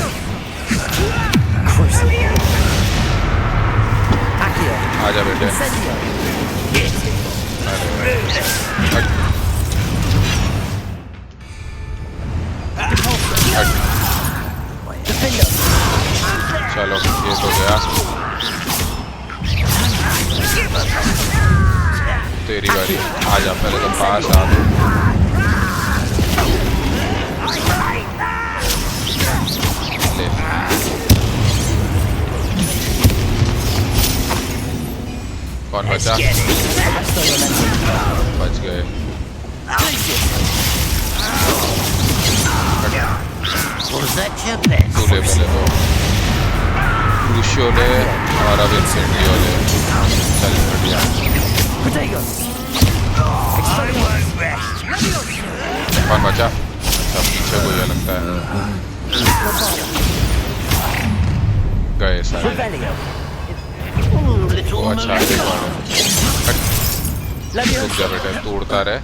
आजा बेटे। चलो, ये तो गया। तेरी बारी, आजा, पहले तो पास आ दो। ले, कौन बचा? बच गए। तू ले पहले तो, क्रूशियो ले और अब इंसेंडियो ले। चल बढ़िया। कौन बचा? अच्छा, पीछे कोई है लगता है। गए सारे। वो अच्छा है, रुक जा बेटे, तू उड़ता रहे।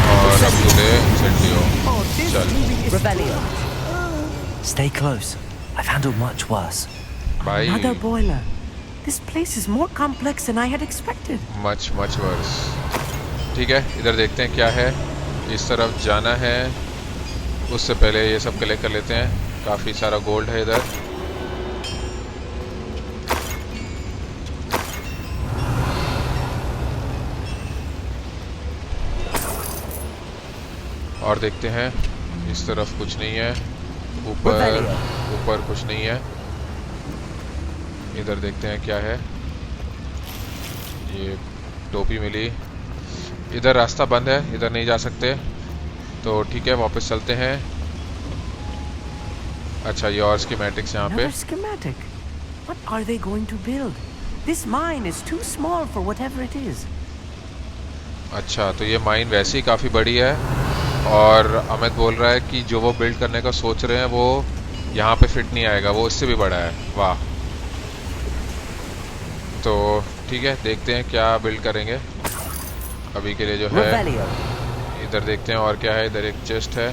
और अब तू ले इंसेंडियो। चल। Stay close. I've handled much worse. भाई, Another boiler. This place is more complex than I had expected. Much worse. ठीक है, इधर देखते हैं क्या है। इस तरफ जाना है, उससे पहले ये सब कलेक्ट कर लेते हैं। काफ़ी सारा गोल्ड है इधर। और देखते हैं, इस तरफ कुछ नहीं है, ऊपर कुछ नहीं है। इधर देखते हैं क्या है। ये टोपी मिली। इधर रास्ता बंद है, इधर नहीं जा सकते, तो ठीक है वापस चलते हैं। अच्छा, ये और स्कीमेटिक्स यहाँ पे। Schematic. What are they going to build? This mine is too small for whatever it is. अच्छा, तो ये माइन वैसे ही काफ़ी बड़ी है और अमित बोल रहा है कि जो वो बिल्ड करने का सोच रहे हैं वो यहाँ पे फिट नहीं आएगा, वो इससे भी बड़ा है। वाह। तो ठीक है, देखते हैं क्या बिल्ड करेंगे। अभी के लिए जो है इधर देखते हैं और क्या है। इधर एक चेस्ट है,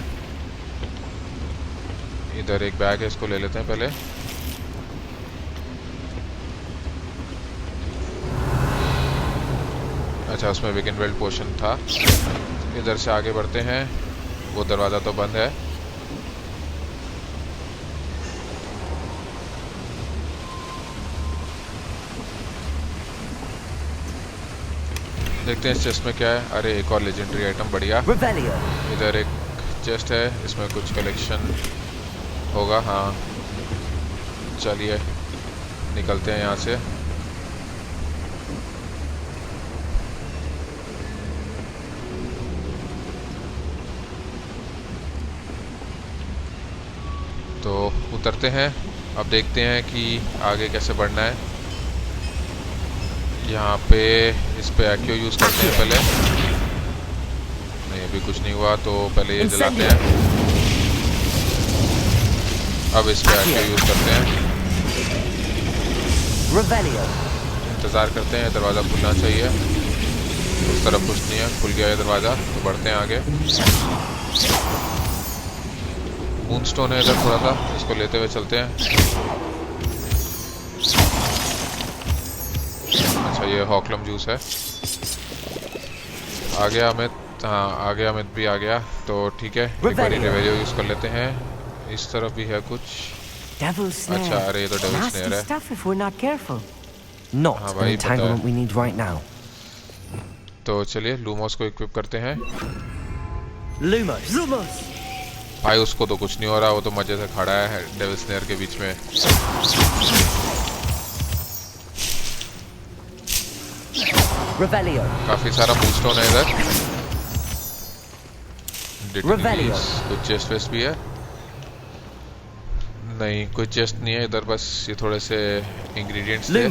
इधर एक बैग है, इसको ले लेते हैं पहले। अच्छा, उसमें विगन वेल्ड पोशन था। इधर से आगे बढ़ते हैं। वो दरवाज़ा तो बंद है। देखते हैं इस चेस्ट में क्या है। अरे, एक और लेजेंडरी आइटम, बढ़िया। इधर एक चेस्ट है, इसमें कुछ कलेक्शन होगा। हाँ, चलिए निकलते हैं यहाँ से। तो उतरते हैं। अब देखते हैं कि आगे कैसे बढ़ना है। यहाँ पे इस पे एक्यो यूज़ करते हैं पहले। नहीं, अभी कुछ नहीं हुआ, तो पहले ये जलाते हैं। अब इस पे एक्यो यूज़ करते हैं। इंतज़ार करते हैं, दरवाज़ा खुलना चाहिए। उस तरफ कुछ नहीं है, खुल गया है दरवाज़ा, तो बढ़ते हैं आगे। मूनस्टोन है इधर थोड़ा सा, इसको लेते हुए चलते हैं। अच्छा, ये हॉकलम जूस है। आ गया अमित। हाँ, आ गया अमित भी आ गया, तो ठीक है एक बार रिवेलियो यूज कर लेते हैं। इस तरफ भी है कुछ। अच्छा, अरे ये तो डेविल स्नेयर है। Not the entanglement we need right now. तो चलिए लूमोस को इक्विप करते हैं। Lumos! भाई उसको तो कुछ नहीं हो रहा, वो तो मजे से खड़ा है डेविल स्नेयर के बीच में। काफी सारा मूनस्टोन है इधर। कुछ चेस्ट वेस्ट भी है। नहीं, कोई चेस्ट नहीं है इधर, बस ये थोड़े से इंग्रेडिएंट्स थे।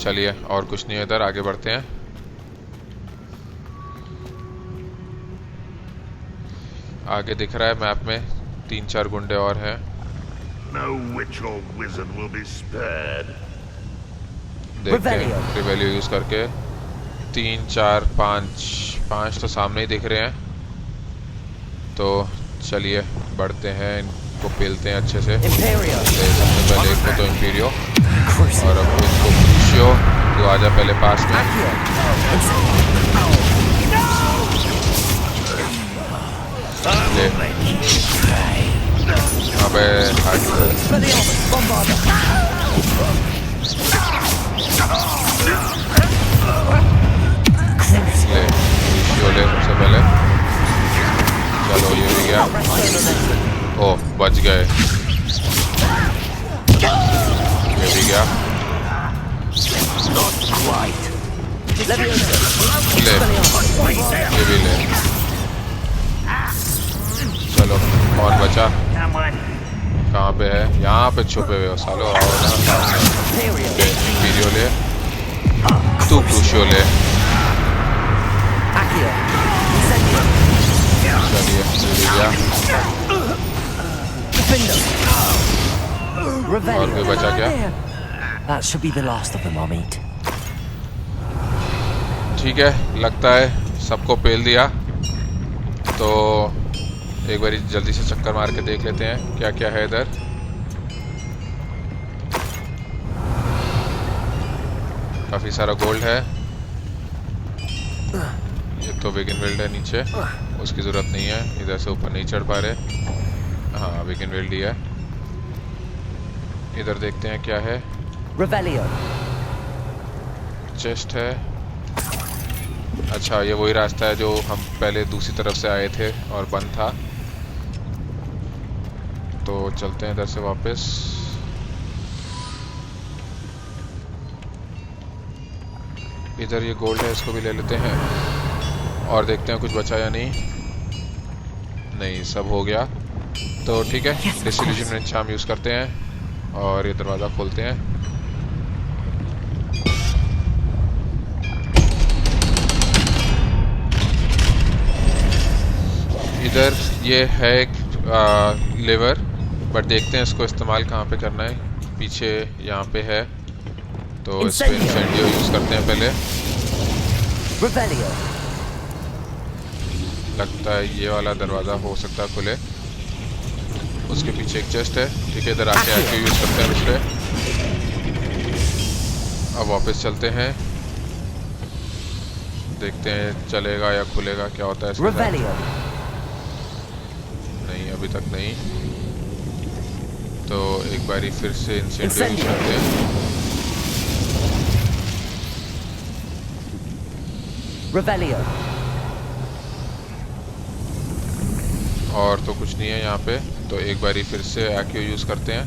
चलिए, और कुछ नहीं है इधर, आगे बढ़ते हैं। आगे दिख रहा है मैप में 3-4 गुंडे और हैं। No witch or wizard will be spared. देखते हैं रिवेलियो यूज करके। 3, 4, 5 तो सामने ही दिख रहे हैं। तो चलिए बढ़ते हैं, इनको पेलते हैं अच्छे से। सबसे पहले एक को तो इम्पीरियो, और अब इसको क्रूशियो। तो आजा पहले पास में। ले। अबे ले, क्रूशियो ले सबसे पहले। चलो, ये भी गया। ओह, बच गए। ये भी गया। ले, ये भी ले। चलो, और बचा। कहाँ पे है? यहाँ पे छुपे हुए हो सालो। आओ ना। वीडियो ले, तू क्रूशियो ले। चलिए, ये भी गया। और भी बचा क्या? That should be the last of them, I'll meet. ठीक है, लगता है सबको पेल दिया। तो एक बार जल्दी से चक्कर मार के देख लेते हैं क्या क्या है इधर। काफी सारा गोल्ड है। ये तो विगन वेल्ड है नीचे, उसकी जरूरत नहीं है। इधर से ऊपर नहीं चढ़ पा रहे। हाँ, विगन वेल्ड ही है। इधर देखते हैं क्या है। Revelio. चेस्ट है। अच्छा, ये वही रास्ता है जो हम पहले दूसरी तरफ से आए थे और बंद था। तो चलते हैं इधर से वापस। इधर ये गोल्ड है, इसको भी ले लेते हैं और देखते हैं कुछ बचा या नहीं। नहीं, सब हो गया। तो ठीक है, डिसिल्यूजनमेंट चार्म यूज करते हैं और ये दरवाज़ा खोलते हैं। इधर ये है एक लेवर, बट देखते हैं इसको इस्तेमाल कहाँ पे करना है। पीछे यहाँ पे है, तो इस पे इंसेंडियो यूज करते हैं पहले। Revelio. लगता है ये वाला दरवाज़ा हो सकता है खुले। उसके पीछे एक चेस्ट है। ठीक है, इधर आके एक्टिव यूज करते हैं उसपे। अब वापस चलते हैं, देखते हैं चलेगा या खुलेगा, क्या होता है इसके साथ। नहीं, अभी तक नहीं। तो एक बारी फिर से इंसेंडियो यूज करते हैं। Revelio. और तो कुछ नहीं है यहाँ पे, तो एक बारी फिर से एक्टिव यूज करते हैं।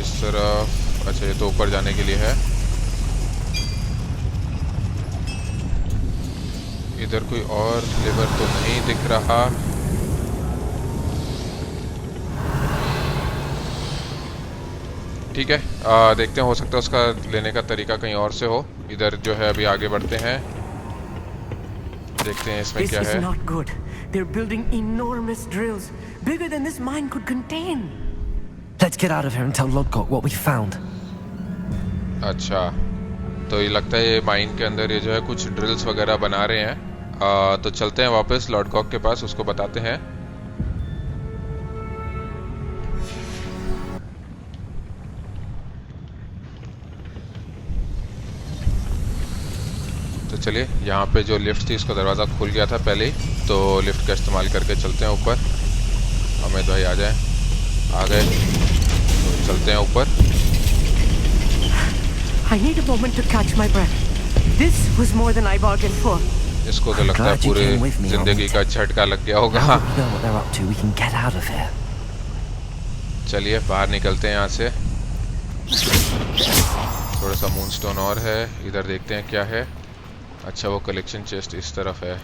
इस तरफ। अच्छा, ये तो ऊपर जाने के लिए है। इधर कोई और लेवर तो नहीं दिख रहा। ठीक है, देखते हैं, हो सकता है उसका लेने का तरीका कहीं और से हो। इधर जो है अभी आगे बढ़ते हैं, देखते हैं इसमें क्या है। This is not good. They're building enormous drills, bigger than this mine could contain. Let's get out of here and tell Lodgok what we found. अच्छा, तो ये लगता है ये माइन के अंदर ये जो है कुछ ड्रिल्स वगैरह बना रहे हैं। तो चलते हैं वापस लॉर्डकॉक के पास, उसको बताते हैं। तो चलिए, यहाँ पे जो लिफ्ट थी इसका दरवाज़ा खुल गया था पहले ही, तो लिफ्ट का इस्तेमाल करके चलते हैं ऊपर। हमें भाई आ जाए। आ गए, तो चलते हैं ऊपर। I need a moment to catch my breath. This was more than I bargained for. इसको तो लगता है पूरे जिंदगी का झटका लग गया होगा। चलिए बाहर निकलते हैं यहाँ से। थोड़ा सा मूनस्टोन और है, इधर देखते हैं क्या है। अच्छा, वो कलेक्शन चेस्ट इस तरफ है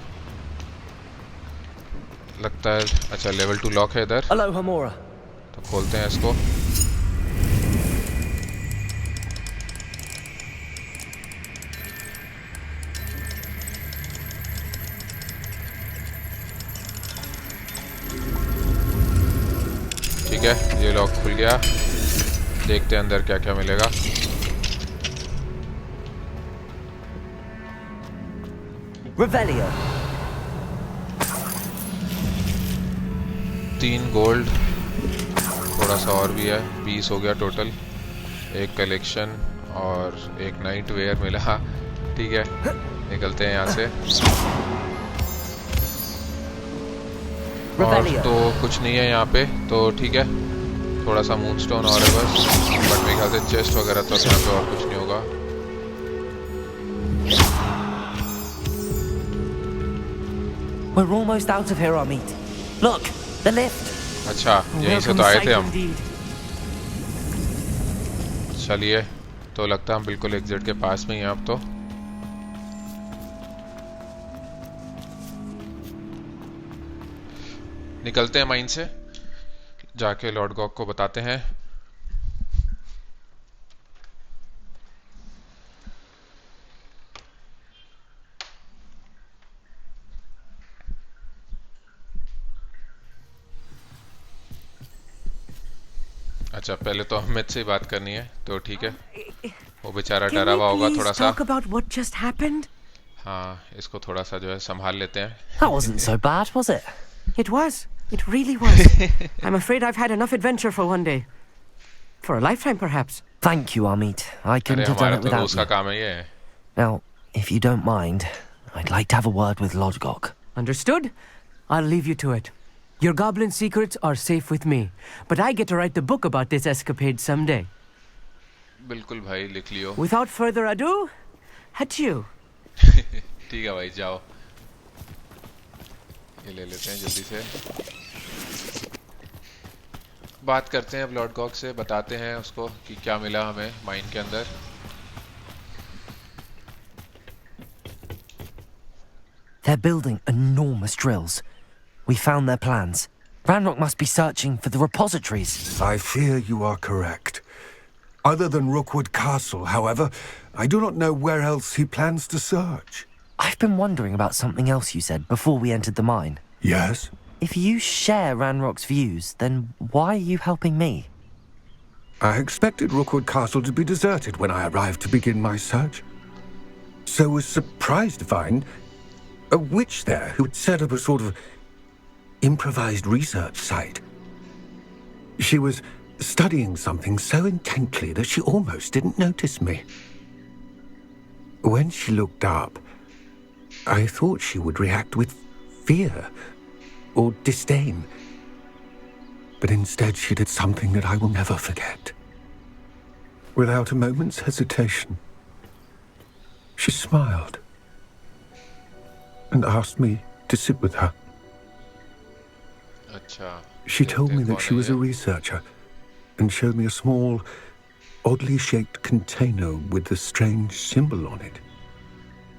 लगता है। अच्छा, लेवल 2 लॉक है इधर। Hello, Hamura. तो खोलते हैं इसको। ठीक है, ये लॉक खुल गया। देखते हैं अंदर क्या क्या मिलेगा। Revelio. 3 गोल्ड, थोड़ा सा और भी है, 20 हो गया टोटल। एक कलेक्शन और एक नाइट वेयर मिला। ठीक है, निकलते हैं यहाँ से। और तो कुछ नहीं है यहाँ पे, तो ठीक है, थोड़ा सा मूनस्टोन और है बस। बट मेरे ख्याल से चेस्ट वगैरह तो यहाँ पे और कुछ नहीं होगा। We're almost out of here, Amit. Look, the lift. अच्छा, यहीं से तो आए थे हम। चलिए, तो लगता है हम बिल्कुल एग्जिट के पास में ही हैं अब तो। निकलते हैं माइन से, जाके लॉर्ड गॉक को बताते हैं। अच्छा, पहले तो अहमद से ही बात करनी है, तो ठीक है। वो बेचारा डरा हुआ होगा थोड़ा सा। Talk about what just happened? हाँ, इसको थोड़ा सा जो है संभाल लेते हैं। That wasn't so bad, was it? It was. It really was. I'm afraid I've had enough adventure for one day. For a lifetime, perhaps. Thank you, Amit. I couldn't have done it without उसका you. काम है ये। Now, if you don't mind, I'd like to have a word with Lodgok. Understood. I'll leave you to it. Your goblin secrets are safe with me, but I get to write the book about this escapade someday. बिल्कुल भाई, लिख लियो. Without further ado, adieu. ठीक है भाई, जाओ. ये ले लेते हैं जल्दी से. बात करते हैं अब लॉर्ड गॉग से, बताते हैं उसको कि क्या मिला हमें माइन के अंदर. They're building enormous drills. We found their plans. Ranrock must be searching for the repositories. I fear you are correct. Other than Rookwood Castle, however, I do not know where else he plans to search. I've been wondering about something else you said before we entered the mine. Yes? If you share Ranrock's views, then why are you helping me? I expected Rookwood Castle to be deserted when I arrived to begin my search. So was surprised to find a witch there who had set up a sort of improvised research site. She was studying something so intently that she almost didn't notice me. When she looked up, I thought she would react with fear or disdain. But instead she did something that I will never forget. Without a moment's hesitation, she smiled and asked me to sit with her. अच्छा. She told me that she was a researcher and showed me a small, oddly shaped container with a strange symbol on it.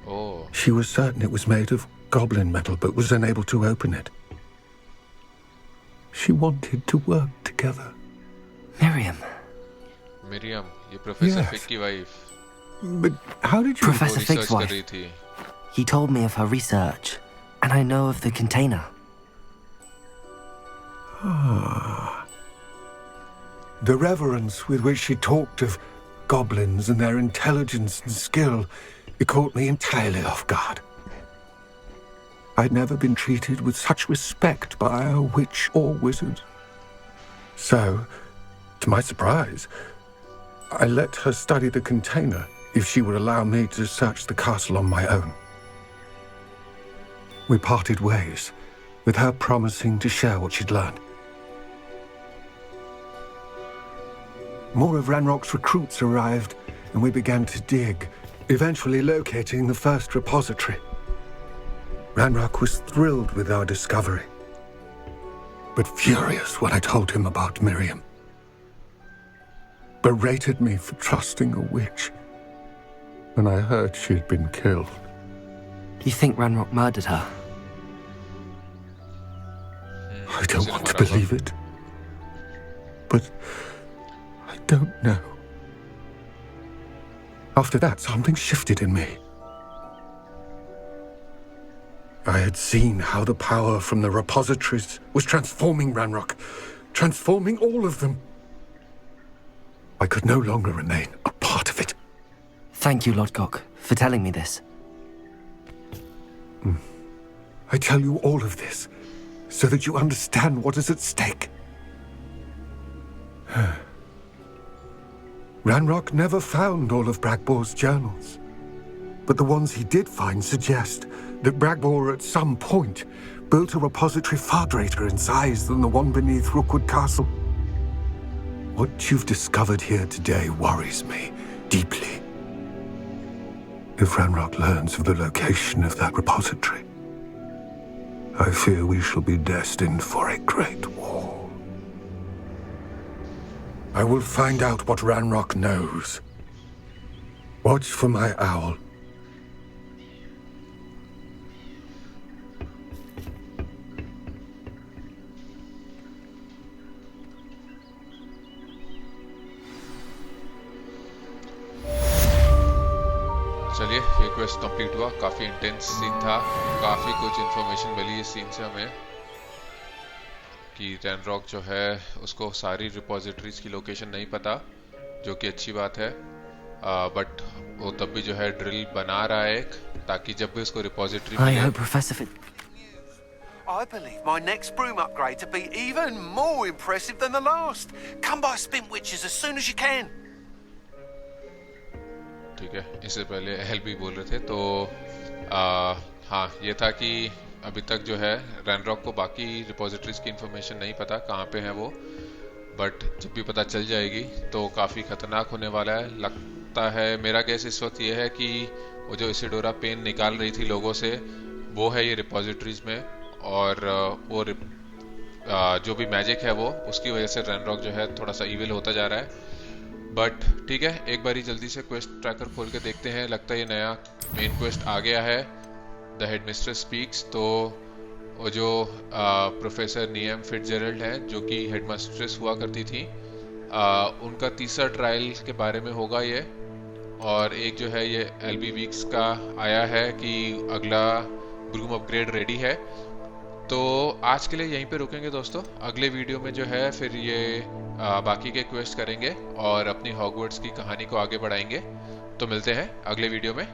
Oh. She was certain it was made of goblin metal, but was unable to open it. She wanted to work together. Miriam. Miriam, ये professor Yes. फिक की wife. But how did you... Professor वो Fig's research कर wife. रही थी. He told me of her research, and I know of the container. The reverence with which she talked of goblins and their intelligence and skill, it caught me entirely off guard. I'd never been treated with such respect by a witch or wizard. So, to my surprise, I let her study the container if she would allow me to search the castle on my own. We parted ways, with her promising to share what she'd learned. More of Ranrock's recruits arrived, and we began to dig, eventually locating the first repository. Ranrock was thrilled with our discovery, but furious when I told him about Miriam. Berated me for trusting a witch when I heard she had been killed. You think Ranrock murdered her? I don't want to believe it, but I don't know. After that, something shifted in me. I had seen how the power from the repositories was transforming Ranrock, transforming all of them. I could no longer remain a part of it. Thank you, Lord Gok, for telling me this. I tell you all of this so that you understand what is at stake. Ranrock never found all of Bragbor's journals, but the ones he did find suggest that Bragbor at some point built a repository far greater in size than the one beneath Rookwood Castle. What you've discovered here today worries me deeply. If Ranrock learns of the location of that repository, I fear we shall be destined for a great war. I will find out what Ranrock knows. Watch for my owl. चलिए ये quest complete हुआ. काफी intense scene था. काफी कुछ information मिली इस scene से हमें कि रैनरॉक जो है उसको सारी रिपोजिटरीज की लोकेशन नहीं पता, जो कि अच्छी बात है. बट वो तब भी जो है ड्रिल बना रहा है एक, ताकि जब भी उसको repository I hope Professor Fig... I believe my next broom upgrade to be even more impressive than the last. Come by Spin Witches as soon as you can. ठीक है, इससे पहले हेल्प भी बोल रहे थे तो हाँ ये था कि अभी तक जो है रैनरॉक को बाकी रिपोजिटरीज की इन्फॉर्मेशन नहीं पता कहाँ पे है वो, बट जब भी पता चल जाएगी तो काफ़ी ख़तरनाक होने वाला है। लगता है मेरा गैस इस वक्त ये है कि वो जो इसिडोरा पेन निकाल रही थी लोगों से, वो है ये रिपोजिटरीज में, और वो जो भी मैजिक है वो उसकी वजह से रैनरॉक जो है थोड़ा सा इविल होता जा रहा है। बट ठीक है, एक बारी जल्दी से क्वेस्ट ट्रैकर खोल के देखते हैं। लगता है ये नया मेन क्वेस्ट आ गया है, द हेड मिस्ट्रेस स्पीक्स। तो वो जो प्रोफेसर नियम फिट्जरल्ड हैं जो कि हेड मिस्ट्रेस हुआ करती थी, उनका तीसरा ट्रायल के बारे में होगा ये। और एक जो है ये LB वीक्स का आया है कि अगला ब्रूम अपग्रेड रेडी है। तो आज के लिए यहीं पे रुकेंगे दोस्तों, अगले वीडियो में जो है फिर ये बाकी के क्वेस्ट करेंगे और अपनी हॉगवर्ट्स की कहानी को आगे बढ़ाएंगे। तो मिलते हैं अगले वीडियो में।